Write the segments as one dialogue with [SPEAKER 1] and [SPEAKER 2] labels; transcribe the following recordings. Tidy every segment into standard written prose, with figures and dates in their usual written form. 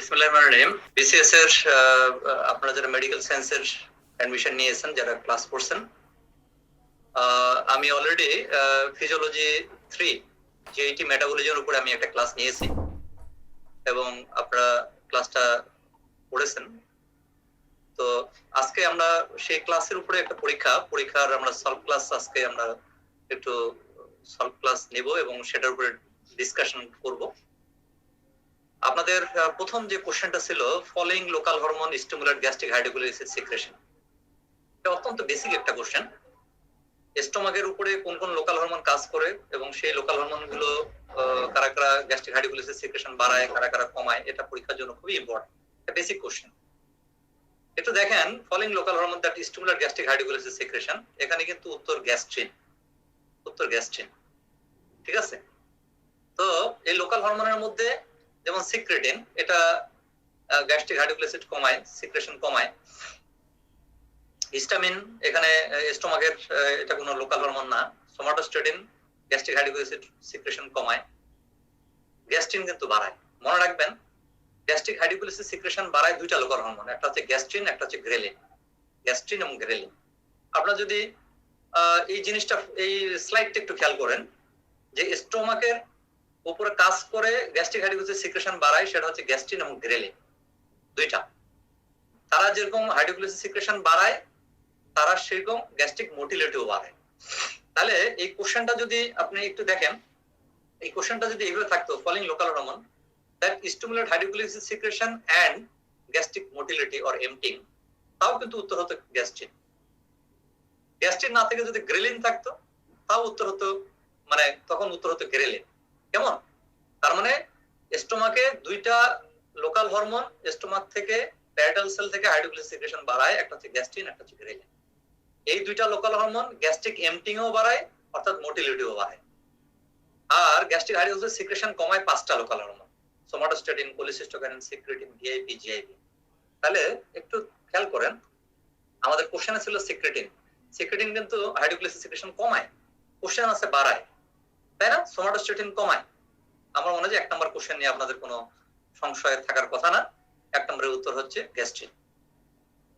[SPEAKER 1] বিসমিল্লাহির রহমানির রহিম। বিসিএস এর আপনারা যারা মেডিকেল সায়েন্সের অ্যাডমিশন নিয়েছেন, যারা ক্লাস করছেন, আমি অলরেডি ফিজিওলজি 3 জিআইটি মেটাবলিজমের উপরে আমি একটা ক্লাস নিয়েছি এবং আপনারা ক্লাসটা পড়েছেন। তো আজকে আমরা সেই ক্লাসের উপরে একটা পরীক্ষার আমরা সলভ ক্লাস আজকে আমরা একটু সলভ ক্লাস নেব এবং সেটার উপরে ডিসকাশন করব। আপনাদের প্রথম যে কোশ্চেনটা ছিল, following local hormone stimulate gastric hydrochloric acid secretion. এটা অত্যন্ত বেসিক একটা কোশ্চেন। স্টোমাকের উপরে কোন কোন লোকাল হরমোন কাজ করে এবং সেই লোকাল হরমোন গুলো কারা কারা গ্যাস্ট্রিক হাইড্রোকোলিসিস সিক্রেশন বাড়ায়, কারা কারা কমায়, এটা পরীক্ষার জন্য খুবই ইম্পর্টেন্ট। এটা বেসিক কোশ্চেন। একটু দেখেন, following local hormone that stimulate gastric hydrochloric acid secretion, এখানে কিন্তু উত্তর গ্যাস্ট্রিন। ঠিক আছে? তো এই লোকাল হরমোনের মধ্যে যেমন সিক্রেটিন, এটা গ্যাস্ট্রিক হাইড্রোকোলিসিস কমায়, সিক্রেশন কমায়। হিস্টামিন এখানে স্টোমাকের, এটা কোনো লোকাল হরমোন না। সোমাটোস্টেটিন গ্যাস্ট্রিক হাইড্রোকোলিসিস সিক্রেশন কমায়। গ্যাস্ট্রিন কিন্তু বাড়ায়। মনে রাখবেন, গ্যাস্ট্রিক হাইড্রোকোলিসিস সিক্রেশন বাড়ায় দুইটা লোকাল হরমোন, একটা হচ্ছে গ্যাস্ট্রিন, একটা হচ্ছে গ্রেলিন। গ্যাস্ট্রিন এবং গ্রেলিন। আপনারা যদি এই জিনিসটা, এই স্লাইডটা একটু খেয়াল করেন, যে স্টোমাকের উপরে কাজ করে গ্যাস্ট্রিক হাইড্রোকোলিসিস সিক্রেশন বাড়ায়, সেটা হচ্ছে গ্যাস্ট্রিন এবং গ্রেলিন দুইটা। তারা যেরকম হাইড্রোকোলিসিস সিক্রেশন বাড়ায়, তারা সেরকম গ্যাস্ট্রিক মোটিলিটিও বাড়ায়। তাহলে এই কোশ্চেনটা যদি আপনি একটু দেখেন, এই কোশ্চেনটা যদি এইভাবে থাকতো, following local hormone that stimulate hydrochloric acid secretion and gastric motility or emptying, তাও কিন্তু উত্তর হতো গ্যাস্ট্রিন। গ্যাস্ট্রিন না থেকে যদি গ্রেলিন থাকতো, তাও উত্তর হতো, মানে তখন উত্তর হতো গ্রেলিন। কেমন? তার মানে স্টোমাকে দুইটা লোকাল হরমোন স্টোমাক থেকে, প্যারাটাল সেল থেকে হাইড্রোকোলিসিস সিক্রেশন বাড়ায়, একটা হচ্ছে গ্যাস্ট্রিন, একটা হচ্ছে গ্রেলিন। এই দুইটা লোকাল হরমোন গ্যাস্ট্রিক এমটিংও বাড়ায়, অর্থাৎ মোটিলিটিও বাড়ায়। আর গ্যাস্ট্রিক হাইড্রোকোলিসিস সিক্রেশন কমায় পাঁচটা local hormone, somatostatin, cholecystokinin, secretin, VIP, GIP. তাহলে একটু খেয়াল করেন, আমাদের কোশ্চেনে ছিল সিক্রেটিন। সিক্রেটিন কিন্তু হাইড্রোকোলিসিস সিক্রেশন কমায়, কোশ্চেন আছে বাড়ায়, তাই না? সোমাটোস্টেটিন কমায়। আমার মনে হয় যে 1 নম্বর কোশ্চেন নিয়ে আপনাদের কোনো সংশয় থাকার কথা না। 1 নম্বরের উত্তর হচ্ছে গ্যাস্ট্রিন।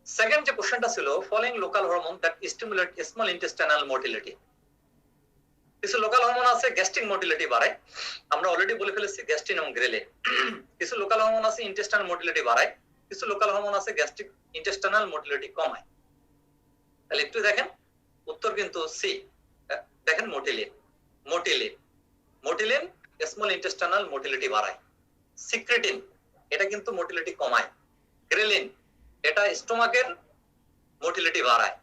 [SPEAKER 1] সেকেন্ড যে কোশ্চেনটা ছিল, following local hormone that stimulate small intestinal motility. কিছু লোকাল হরমোন আছে গ্যাস্ট্রিক মোটিলিটি বাড়ায়, আমরা অলরেডি বলে ফেলেছি গ্যাস্ট্রিন এবং গ্রেলিন। কিছু লোকাল হরমোন আছে ইন্টেস্টাইনাল মোটিলিটি বাড়ায়, কিছু লোকাল হরমোন আছে গ্যাস্ট্রিক ইন্টেস্টাইনাল মোটিলিটি কমায়। তাহলে একটু দেখেন, উত্তর কিন্তু সি। দেখেন, motilin. Motilin small intestinal motility বাড়ায়। সিক্রেটিন, এটা কিন্তু মোটিলিটি কমায়। গ্রেলিন, এটা স্টোমাকের মোটিলিটি বাড়ায়।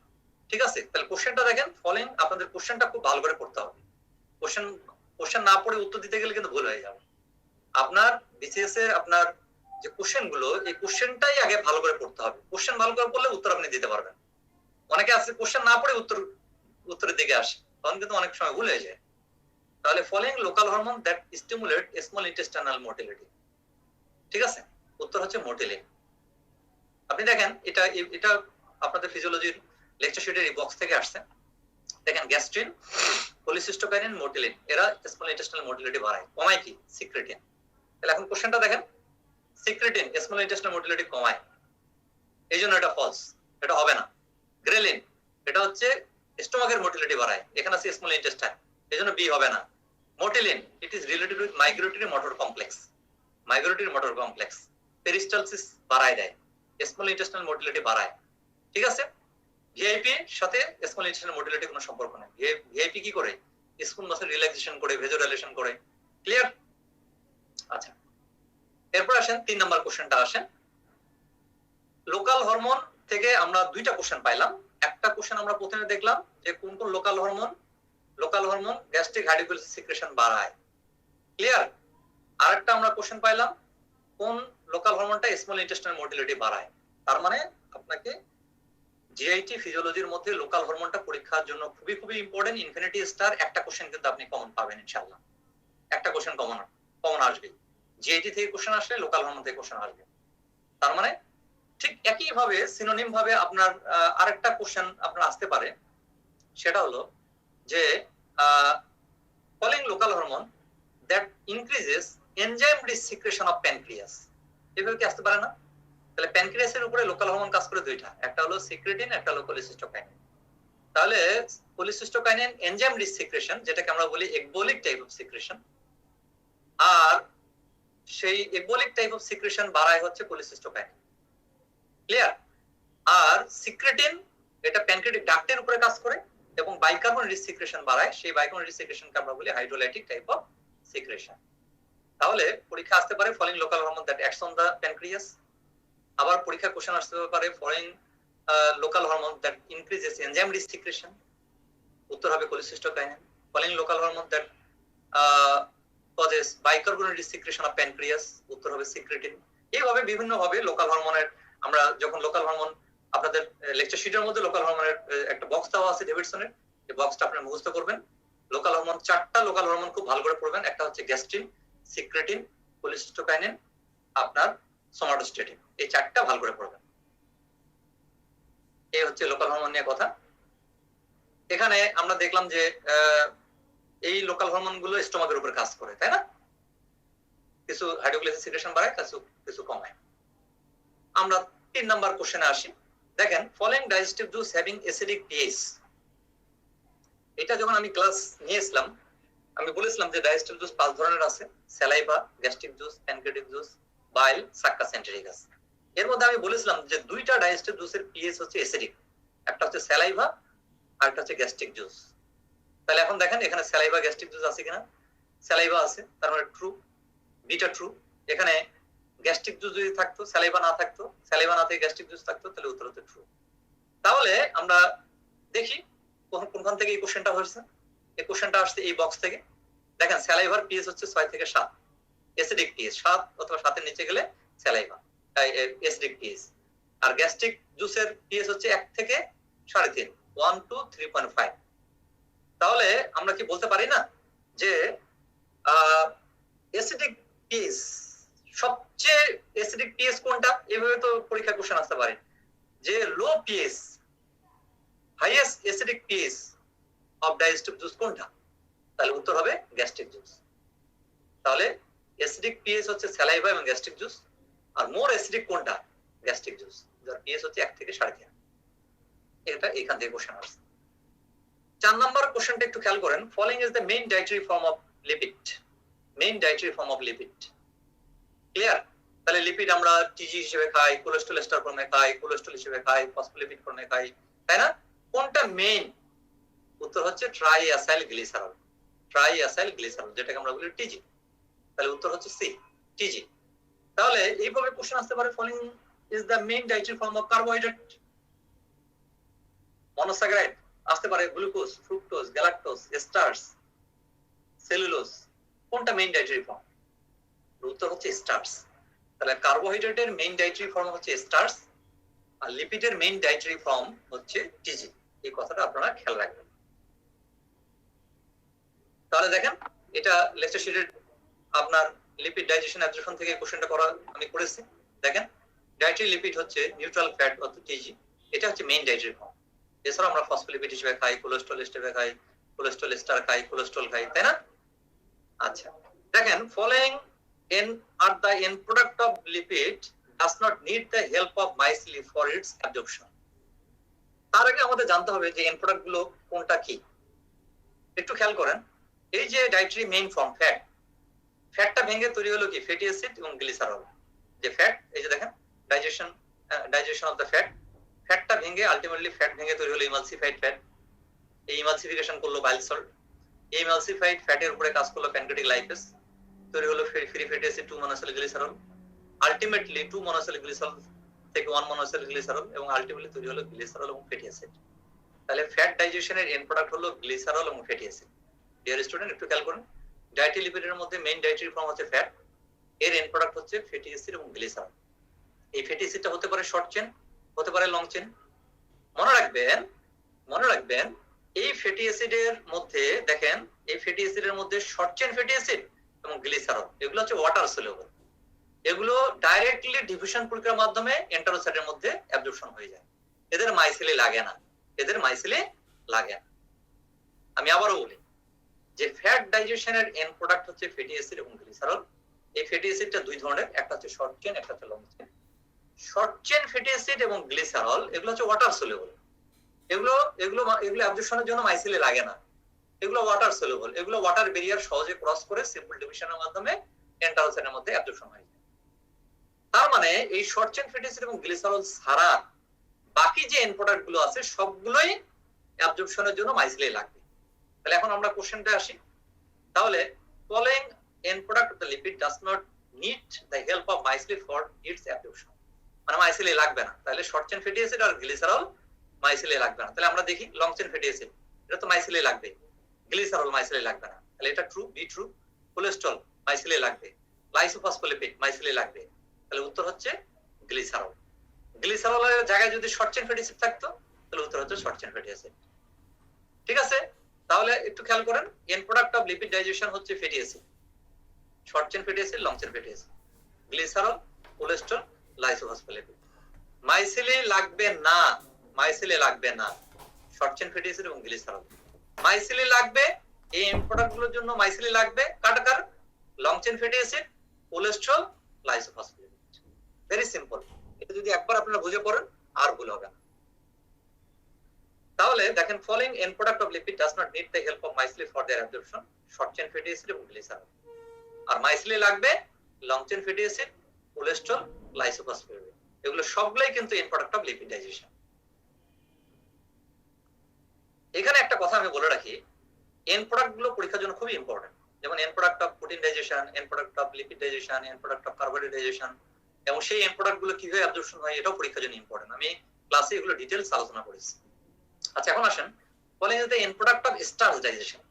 [SPEAKER 1] ঠিক আছে? তাহলে কোশ্চেনটা দেখেন, ফলোইং, আপনাদের কোশ্চেনটা খুব ভালো করে পড়তে হবে। কোশ্চেন না পড়ে উত্তর দিতে গেলে কিন্তু ভুল হয়ে যাবে। আপনার বিসিএস এর আপনার যে কোশ্চেন গুলো, এই কোশ্চেনটাই আগে ভালো করে পড়তে হবে। কোশ্চেন ভালো করে পড়লে উত্তর আপনি দিতে পারবেন। অনেকে আছে কোশ্চেন না পড়ে উত্তরের দিকে আসে, তখন কিন্তু অনেক সময় ভুল হয়ে যায়। তাহলে following local hormone that stimulate small intestinal motility, ঠিক আছে? উত্তর হচ্ছে মোটিলিন। আপনি দেখেন, এটা আপনাদের ফিজিওলজির লেকচার শিটের এই বক্স থেকে আসছে। দেখেন, গ্যাস্ট্রিন, কোলিসিস্টোকাইনিন, মোটিলিন, এরা স্মল ইন্টেস্টাইনাল মোটিলিটি বাড়ায়। কমায় কি? সিক্রেটিন। তাহলে এখন কোশ্চেনটা দেখেন, সিক্রেটিন স্মল ইন্টেস্টাইনাল মোটিলিটি কমায়, এই জন্য এটা ফলস, এটা হবে না। গ্রেলিন, এটা হচ্ছে স্টোমাকের মোটিলিটি বাড়ায়, এখানে আছে স্মল ইন্টেস্টাইন, এই জন্য বি হবে না। Motilin, it is related with migratory motor complex. Peristalsis বাড়ায় দেয়, স্মল ইন্টেস্টাইনাল মোটিলিটি বাড়ায়। ঠিক আছে? ভিআইপি সাথে স্মল ইন্টেস্টাইনাল মোটিলিটি কোনো সম্পর্ক নেই। ভিআইপি কি করে? স্পুন মাসেল রিল্যাক্সেশন করে, ভেজোডাইলেশন করে। ক্লিয়ার? আচ্ছা, এরপর আসেন 3 নাম্বার কোশ্চেনটা আসেন। লোকাল হরমোন থেকে আমরা দুইটা কোশ্চেন পাইলাম। একটা কোশ্চেন আমরা প্রথমে দেখলাম যে কোন কোন local hormone gastric hydrochloric acid secretion বাড়ায়। ক্লিয়ার? আরেকটা আমরা কোশ্চেন পাইলাম, কোন লোকাল হরমোনটা স্মল ইন্টেস্টাইনাল মোটিলিটি বাড়ায়। তার মানে আপনাকে জিআইটি ফিজিওলজির মধ্যে লোকাল হরমোনটা পরীক্ষার জন্য খুবই খুবই ইম্পর্টেন্ট। ইনফিনিটি স্টার একটা কোশ্চেন কিন্তু আপনি কমন পাবেন ইনশাআল্লাহ। একটা কোশ্চেন কমন আসবে। জিআইটি থেকে কোশ্চেন আসলে লোকাল হরমোন থেকে কোশ্চেন আসবে। তার মানে ঠিক একই ভাবে, সিনোনিম ভাবে আপনার আরেকটা কোশ্চেন আপনার আসতে পারে, সেটা হলো যে following local hormone that increases enzyme rich secretion of pancreas. এভাবে কি আসতে পারে না? তাহলে প্যানক্রিয়াসের উপরে লোকাল হরমোন কাজ করে দুইটা, একটা হলো সিক্রেটিন, একটা হলো কোলিসিস্টোকাইনিন। তাহলে কোলিসিস্টোকাইনিন এনজাইম রিচ সিক্রেশন, যেটাকে আমরা বলি একবোলিক টাইপ অফ সিক্রেশন, আর সেই একবোলিক টাইপ অফ সিক্রেশন বাড়ায় হচ্ছে কোলিসিস্টোকাইনিন। ক্লিয়ার? আর সিক্রেটিন এটা প্যানক্রিয়াটিক ডাক্টের উপরে কাজ করে এবং বাইকার্বন রিচ সিক্রেশন বাড়ায়, সেই বাইকার্বন রিচ সিক্রেশনকে আমরা বলি হাইড্রোলাইটিক টাইপ অফ সিক্রেশন। তাহলে পরীক্ষা আসতে পারে following local hormone that acts on the pancreas. আবার পরীক্ষা কোশ্চেন আসতে পারে following local hormone that increases enzyme rich secretion, উত্তর হবে cholecystokinin. Following local hormone that causes bicarbonate secretion of pancreas, উত্তর হবে সিক্রেটিন। এইভাবে বিভিন্ন ভাবে লোকাল হরমোনের, আমরা যখন লোকাল হরমোন আপনাদের লেকচার শিটের মধ্যে লোকাল হরমোনের একটা বক্স দেওয়া আছে ডেভিডসনের, এই বক্সটা আপনারা মুখস্থ করবেন। লোকাল হরমোন, চারটা লোকাল হরমোন খুব ভালো করে পড়বেন। একটা হচ্ছে গ্যাস্ট্রিন, সিক্রেটিন, কোলিসিস্টোকাইনিন, আপনার সোমাটোস্টেটিন, এই চারটা ভালো করে পড়বেন। এই হচ্ছে লোকাল হরমোন নিয়ে কথা। এখানে আমরা দেখলাম যে এই লোকাল হরমোন গুলো স্টোমাকের উপর কাজ করে, তাই না? কিছু হাইড্রোক্লোরিক সিক্রেশন বাড়ায়, কিছু কমায়। আমরা 3 নাম্বার কোশ্চেনে আসি। দেখেন, following digestive juice having acidic pH. এটা যখন আমি ক্লাস নিয়েছিলাম, আমি বলেছিলাম যে ডাইজেস্টিভ জুস 5 ধরনের আছে: saliva, gastric juice, pancreatic juice, bile, succus entericus. এর মধ্যে আমি বলেছিলাম যে দুইটা ডাইজেস্টিভ জুসের পিএইচ হচ্ছে অ্যাসিডিক, একটা হচ্ছে স্যালাইভা আর একটা হচ্ছে গ্যাস্ট্রিক জুস। তাহলে এখন দেখেন এখানে স্যালাইভা গ্যাস্ট্রিক জুস আছে কিনা। স্যালাইভা আছে, তার মানে ট্রু, বিটা ট্রু। এখানে গ্যাস্ট্রিক জুস যদি থাকতো, স্যালাইভা না থাকতো, স্যালাইভা না থেকে গ্যাস্ট্রিক জুস থাকতো, তাহলে উত্তর হচ্ছে ট্রু। তাহলে আমরা দেখি কোনখান থেকে এই কোশ্চেনটা হয়েছে। এই কোশ্চেনটা আসছে এই বক্স থেকে। দেখেন, স্যালাইভার পিএইচ হচ্ছে 6 থেকে 7, অ্যাসিডিক পিএইচ 7 অথবা 7 এর নিচে গেলে স্যালাইভা অ্যাসিডিক পিএইচ। আর গ্যাস্ট্রিক জুসের পিএইচ হচ্ছে 1 থেকে 3.5, 1 to 3.5। তাহলে আমরা কি বলতে পারি না যে অ্যাসিডিক পিএইচ, সবচেয়ে অ্যাসিডিক পিএইচ কোনটা? এভাবে তো পরীক্ষা কোশ্চেন আসতে পারে যে লো pH, highest acidic pH of digestive juice কোনটা? তাহলে উত্তর হবে গ্যাস্ট্রিক জুস। তাহলে অ্যাসিডিক পিএইচ হচ্ছে স্যালাইভা এবং গ্যাস্ট্রিক জুস, আর মোর অ্যাসিডিক কোনটা? গ্যাস্ট্রিক জুস, যার পিএইচ হচ্ছে 1 থেকে 3.5। এটা এখান থেকে কোশ্চেন আসছে। 4 নাম্বার কোশ্চেনটা একটু খেয়াল করেন। Following is the main dietary form of lipid. Main dietary form of lipid. Clear? তাহলে লিপিড আমরা টিজি হিসেবে খাই, কোলেস্ট্রল এস্টার ফর্মে খাই, কোলেস্ট্রল হিসেবে খাই, ফসফোলিপিড ফর্মে খাই, তাই না? কোনটা মেইন? উত্তর হচ্ছে ট্রাইঅ্যাসাইল গ্লিসারল। ট্রাইঅ্যাসাইল গ্লিসারল, যেটাকে আমরা বলি টিজি। তাহলে উত্তর হচ্ছে সি, টিজি। তাহলে এইভাবে কোশ্চেন আসতে পারে, following is the main dietary form of carbohydrate. Monosaccharide আসতে পারে, glucose, fructose, galactose, starch, cellulose. কোনটা মেইন ডায়েটারি ফর্ম? উত্তর হচ্ছে স্টার্চ। তাহলে কার্বোহাইড্রেটের মেইন ডায়েটারি ফর্ম হচ্ছে স্টার্চ, আর লিপিডের মেইন ডায়েটারি ফর্ম হচ্ছে টিজি। এই কথাটা আপনারা খেয়াল রাখবেন। তাহলে দেখেন, এটা লেকচার শিটের আপনার লিপিড ডাইজেশন অ্যাবজর্পশন থেকে কোশ্চেনটা করা আমি করেছি। দেখেন, ডায়েটারি লিপিড হচ্ছে নিউট্রাল ফ্যাট অর্থাৎ টিজি, এটা হচ্ছে মেইন ডায়েটারি ফর্ম। এছাড়া আমরা ফসফোলিপিড হিসেবে খাই, কোলেস্ট্রল হিসেবে খাই, কোলেস্ট্রল এস্টার খাই, কোলেস্ট্রল খাই, তাই না? আচ্ছা, দেখেন, following at the end product of lipid does not need the help of mycelium for its absorption. তার আগে আমাদের জানতে হবে যে এন্ড প্রোডাক্ট গুলো কোনটা কি। একটু খেয়াল করেন, এই যে ডায়েটারি মেইন ফর্ম ফ্যাট, ফ্যাটটা ভেঙে তৈরি হলো কি? ফ্যাটি অ্যাসিড এবং গ্লিসারল। যে ফ্যাট, এই যে দেখেন, ডাইজেশন অফ দ্য ফ্যাট, ফ্যাটটা ভেঙে আলটিমেটলি ফ্যাট ভেঙে তৈরি হলো ইমালসিফাইড ফ্যাট। এই ইমালসিফিকেশন করলো বাইল সল্ট। এই ইমালসিফাইড ফ্যাটের উপরে কাজ করলো প্যানক্রিয়াটিক লাইপেজ, তৈরি হলো free fatty acid 2 monoacyl glycerol. Ultimately 2 monoacyl glycerol থেকে 1 মনোসাইল গ্লিসারল, এবং আলটিমেটলি তৈরি হলো গ্লিসারল এবং ফ্যাটি অ্যাসিড। তাহলে ফ্যাট ডাইজেশনের এন্ড প্রোডাক্ট হলো গ্লিসারল এবং ফ্যাটি অ্যাসিড। ডিয়ার স্টুডেন্ট, একটু খেয়াল করুন, ডায়েটারি লিপিডের মধ্যে মেইন ডায়েটারি ফর্ম হচ্ছে ফ্যাট, এর এন্ড প্রোডাক্ট হচ্ছে ফ্যাটি অ্যাসিড এবং গ্লিসারল। এই ফ্যাটি অ্যাসিডটা হতে পারে শর্ট চেন, হতে পারে লং চেন। মনে রাখবেন এই ফ্যাটি অ্যাসিডের মধ্যে, দেখেন, এই ফ্যাটি অ্যাসিডের মধ্যে শর্ট চেন ফ্যাটি অ্যাসিড এবং গ্লিসারল, এগুলো হচ্ছে ওয়াটার সলিউবল। এগুলো ডাইরেক্টলি ডিফিউশন প্রক্রিয়ার মাধ্যমে এন্টারোসাইটের মধ্যে অ্যাবজর্পশন হয়ে যায়। এদের মাইসেলি লাগে না, আমি আবারও বলি যে ফ্যাট ডাইজেশনের এন্ড প্রোডাক্ট হচ্ছে ফ্যাটি অ্যাসিড এবং গ্লিসারল, এই ফ্যাটি অ্যাসিডটা দুই ধরনের, একটা হচ্ছে শর্ট চেইন, একটা হচ্ছে long chain. Short chain fatty acid এবং গ্লিসারল এগুলো হচ্ছে ওয়াটার সলিউবল। এগুলো এগুলো এগুলো অ্যাবজর্পশনের জন্য মাইসিলে লাগে না, এগুলো ওয়াটার সলিউবল। এগুলো ওয়াটার ব্যারিয়ার সহজে ক্রস করে সিম্পল ডিভিশনের মাধ্যমে এন্টারোসেনের মধ্যে অ্যাবজর্পশন হয়। তার মানে এই শর্ট চেইন ফ্যাটি অ্যাসিড এবং গ্লিসারল ছাড়া বাকি যে এন্ড প্রোডাক্ট গুলো আছে সবগুলোই অ্যাবজর্পশনের জন্য মাইসিলে লাগবে। তাহলে এখন আমরা কোশ্চেনটা আসি। তাহলে following end product of the lipid does not need the help of mycelium for its absorption, মানে মাইসিলে লাগবে না। তাহলে শর্ট চেইন ফ্যাটি অ্যাসিড আর গ্লিসারল মাইসিলে লাগবে না। তাহলে আমরা দেখি লং চেইন ফ্যাটি অ্যাসিড এটা তো মাইসিলে লাগবে, গ্লিসারল মাইসিলে লাগবে না। তাহলে এটা ট্রু, বি ট্রু। কোলেস্টরল মাইসিলে লাগবে, লাইসোফসফোলিপিড মাইসিলে লাগবে। তাহলে উত্তর হচ্ছে গ্লিসারল। গ্লিসারলের জায়গায় যদি শর্ট চেইন ফ্যাটি অ্যাসিড থাকতো তাহলে উত্তর হচ্ছে শর্ট চেইন ফ্যাটি অ্যাসিড। ঠিক আছে, তাহলে একটু খেয়াল করেন, end product of lipid digestion হচ্ছে fatty acid, short chain fatty acid, long chain fatty acid, glycerol, cholesterol, lysophospholipid. মাইসিলে লাগবে না, মাইসিলে লাগবে না শর্ট চেইন ফ্যাটি অ্যাসিড এবং গ্লিসারল। মাইসিলে লাগবে এই এন্ড প্রোডাক্ট গুলোর জন্য, মাইসিলে লাগবে কাটাকার long chain fatty acid, cholesterol, lysophospholipid. Very simple. এটা যদি একবার আপনারা বুঝে পড়েন আর ভুল হবে না। তাহলে দেখেন following end product of lipid does not need the help of mycelium for their absorption, short chain fatty acid এবং glycerol। আর মাইসিলে লাগবে long chain fatty acid, cholesterol, lysophospholipid. এগুলো সবগুলাই কিন্তু end product of lipid digestion। এখানে একটা কথা আমি বলে রাখি, end product গুলো পরীক্ষার জন্য খুবই ইম্পর্টেন্ট। যেমন end product of protein digestion, end product of lipid digestion, end product of carbohydrate digestion, এবং সেই end product গুলো কিভাবে অ্যাবজর্পশন হয় এটাও পরীক্ষার জন্য ইম্পর্টেন্ট। আমি ক্লাসে এগুলো ডিটেইলস আলোচনা করেছি। আচ্ছা, এখন আসেন বলেন যে and product of starch digestion.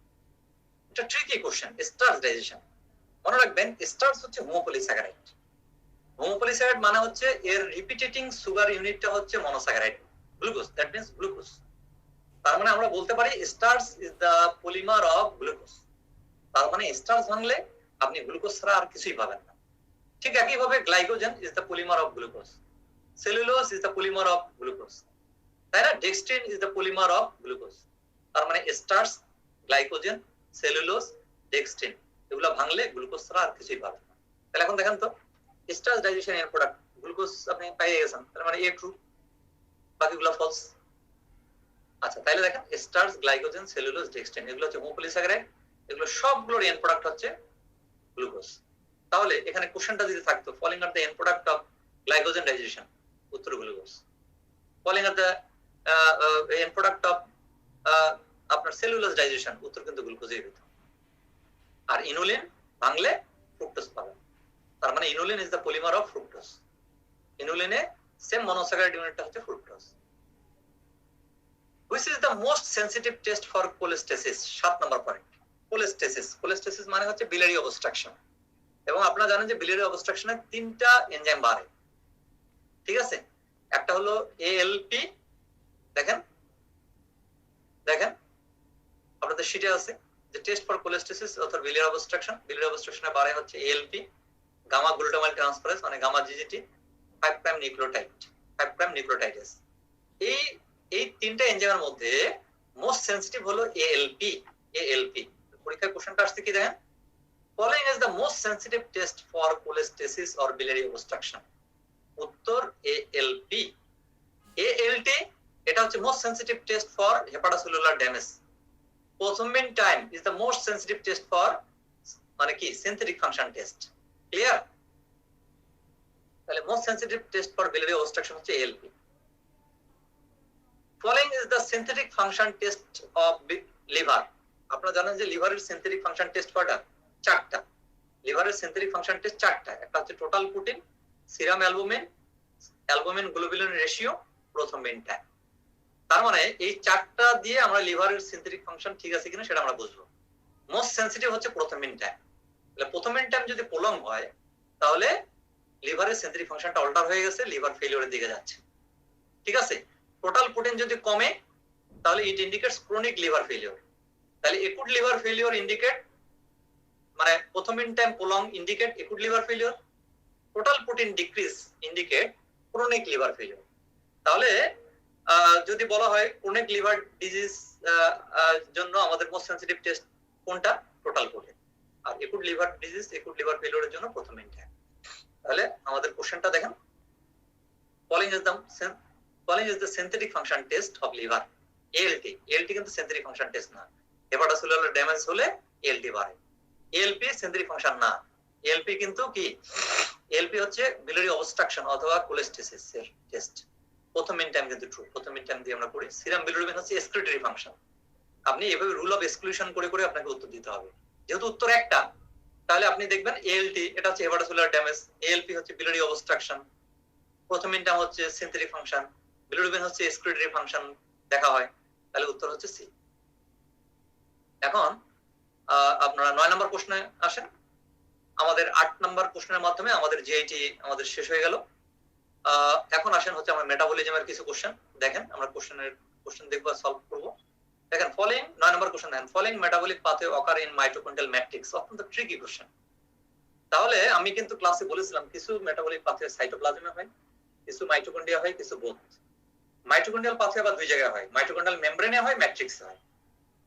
[SPEAKER 1] এটা ট্রিকি কোশ্চেন, স্টার্চ ডাইজেশন। মনে রাখবেন স্টার্চ হচ্ছে হোমোপলিস্যাকারাইড। হোমোপলিস্যাকারাইড মানে হচ্ছে এর রিপিটেটিং সুগার ইউনিটটা হচ্ছে monosaccharide, glucose, that means glucose. তার মানে আমরা বলতে পারি starch is the polymer of glucose. তার মানে স্টার্চ ভাঙলে আপনি গ্লুকোজ ছাড়া আর কিছুই পাবেন না। ঠিক একইভাবে glycogen is the polymer of glucose, cellulose is the polymer of glucose, তাই না? Dextrin is the polymer of glucose. তার মানে স্টার্চ, গ্লাইকোজেন, সেলুলোজ, ডেক্সট্রিন এগুলো ভাঙলে গ্লুকোজ ছাড়া আর কিছুই পাবেন না। তাহলে এখন দেখেন তো স্টার্চ ডাইজেশন এর প্রোডাক্ট গ্লুকোজ আপনি পেয়ে গেছেন, তার মানে এ ট্রু, বাকিগুলো ফলস। আচ্ছা, তাহলে দেখেন স্টার্চ, গ্লাইকোজেন, সেলুলোজ, ডেক্সট্রিন এগুলো হচ্ছে হোমোপলিস্যাকারাইড, এগুলো সবগুলোর এন্ড প্রোডাক্ট হচ্ছে গ্লুকোজ। তাহলে এখানে কোশ্চেনটা যদি থাকতো following of the end product of glycogen digestion, উত্তর glucose. Following of the end product of আপনার সেলুলোজ ডাইজেশন, উত্তর কিন্তু গ্লুকোজই হতো। আর ইনুলিন ভাঙলে ফ্রুক্টোজ পাবেন। তার মানে inulin is the polymer of fructose. ইনুলিনে সেম মনোস্যাকারাইড ইউনিটটা হচ্ছে fructose. Which is the most sensitive test for cholestasis? 7 নম্বর পয়েন্ট, কোলেস্টেসিস। কোলেস্টেসিস মানে হচ্ছে biliary obstruction, এবং আপনারা জানেন যে biliary obstruction-এ 3টা এনজাইম বাড়ে। ঠিক আছে, একটা হলো ALP, দেখেন দেখেন আপনাদের শীটে আছে যে টেস্ট ফর কোলেস্টেসিস অথবা biliary obstruction। biliary obstruction-এ বাড়ে হচ্ছে ALP, গামা গ্লুটামাইল ট্রান্সফারেজ মানে gamma GGT, 5 prime nucleotide, 5 prime nucleotidase. এই 3টা এনজাইমের মধ্যে মোস্ট সেনসিটিভ হলো ALP। ALP পরীক্ষার কোশ্চেনটা আসছে কি দেখেন, following is the most sensitive test for cholestasis or biliary obstruction, উত্তর ALP। ALT এটা হচ্ছে most sensitive test for hepatocellular damage. Prothrombin time is the most sensitive test for মানে কি সিনথেটিক ফাংশন টেস্ট। ক্লিয়ার? তাহলে most sensitive test for biliary obstruction হচ্ছে ALP। Following is the synthetic function test of liver. আপনারা জানেন যে লিভারের synthetic function test কয়টা? 4টা। লিভারের সিনথেটিক ফাংশন টেস্ট 4টা। একটা হচ্ছে total protein, serum albumin, albumin globulin ratio, prothrombin time. তার মানে এই 4টা দিয়ে আমরা লিভারের সিনথেটিক ফাংশন ঠিক আছে কিনা সেটা আমরা বুঝবো। মোস্ট সেনসিটিভ হচ্ছে প্রথমিন টাইম। তাহলে প্রথমিন টাইম যদি প্রলং হয় তাহলে লিভারের সিনথেটিক ফাংশনটা অল্টার হয়ে গেছে, লিভার ফেলিওরের দিকে যাচ্ছে। ঠিক আছে, টোটাল প্রোটিন যদি কমে তাহলে it indicates chronic liver failure. তাহলে একুট লিভার ফেলিওর ইন্ডিকেট মানে prothrombin time prolong indicate acute liver failure, total protein decrease indicate chronic liver failure. তাহলে যদি বলা হয় ক্রনিক লিভার ডিজিজ জন্য আমাদের মোস্ট সেনসিটিভ টেস্ট কোনটা? Total protein. আর acute liver disease acute liver ফেলিওরের জন্য প্রথম ইনটাইম। তাহলে আমাদের কোশ্চেনটা দেখেন, following is the synthetic function test of liver ALT কিন্তু synthetic function test না, হেপাটোসেলুলার ড্যামেজ হলে ALT বাড়ে, ALP synthetic function না, ALP কিন্তু কি ALP হচ্ছে biliary obstruction অথবা কোলেস্টেসিস এর টেস্ট। প্রথম ইনটাইম কিন্তু ট্রু, প্রথম ইনটাইম দিয়ে আমরা করি। সিরাম বিলিরুবিন হচ্ছে এক্সক্রিটরি ফাংশন। আপনি এভাবে রুল অফ এক্সক্লুশন করে করে আপনাকে উত্তর দিতে হবে। যেহেতু উত্তর একটা, তাহলে আপনি দেখবেন ALT এটা হচ্ছে হেপাটোসেলুলার ড্যামেজ, ALP হচ্ছে biliary obstruction, প্রথম ইনটাইম হচ্ছে সিনথেটিক ফাংশন, বিলিরুবিন হচ্ছে এক্সক্রিটরি ফাংশন দেখা হয়, তাহলে উত্তর হচ্ছে সি। এখন আপনারা 9 নম্বর প্রশ্নে আসেন। আমাদের 8 নম্বর প্রশ্নের মাধ্যমে আমাদের জিআইটি আমাদের শেষ হয়ে গেল। এখন আসেন হচ্ছে আমরা মেটাবলিজমের কিছু কোশ্চেন দেখেন, আমরা কোশ্চেন দেখব সলভ করব। দেখেন ফলোইং 9 নম্বর কোশ্চেন দেখেন, following metabolic pathway occur in mitochondrial matrix. অত্যন্ত ট্রিকি কোশ্চেন। তাহলে আমি কিন্তু ক্লাসে বলেছিলাম কিছু মেটাবলিক পাথওয়ে সাইটোপ্লাজমে হয়, কিছু মাইটোকন্ড্রিয়া হয়, কিছু বোথ। মাইটোকন্ড্রিয়াল পাথওয়ে আবার দুই জায়গায় হয়, মাইটোকন্ড্রিয়াল মেমব্রেনে হয়, ম্যাট্রিক্সে হয়।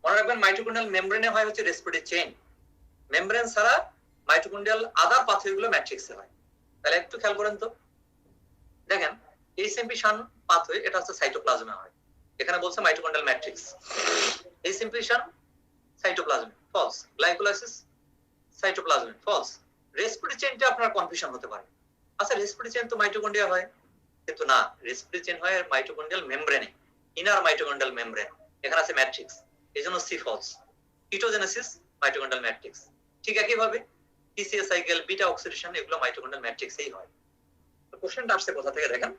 [SPEAKER 1] মনে রাখবেন মাইটোকন্ড্রিয়াল মেমব্রেনে হয় হচ্ছে রেসপিরেটরি চেইন, মেমব্রেন ছাড়া মাইটোকন্ড্রিয়াল আদার পাথওয়ে গুলো ম্যাট্রিক্সে হয়। তাহলে একটু খেয়াল করেন তো, দেখেন এইচএমপি শান পাথওয়ে এটা হচ্ছে সাইটোপ্লাজমে হয়, এখানে বলছে মাইটোকন্ড্রিয়াল ম্যাট্রিক্স। এইচএমপি শান সাইটোপ্লাজমে ফলস, গ্লাইকোলাইসিস সাইটোপ্লাজমে ফলস। রেসপিরেটরি চেইনটা আপনার কনফিউশন হতে পারে, আচ্ছা রেসপিরেটরি চেইন তো মাইটোকন্ড্রিয়া হয়, কিন্তু না, রেসপিরেটরি চেইন হয় মাইটোকন্ড্রিয়াল মেমব্রেনে, ইনার মাইটোকন্ড্রিয়াল মেমব্রেন, এখানে আছে ম্যাট্রিক্স, এজন্য সি ফলস। কিটোজেনেসিস মাইটোকন্ড্রিয়াল ম্যাট্রিক্স, ঠিক একই ভাবে টিসিএস সাইকেল, বিটা অক্সিডেশন এগুলো মাইটোকন্ড্রিয়াল ম্যাট্রিক্সেই হয়। তো কোশ্চেনটা আসছে কোথা থেকে দেখেন,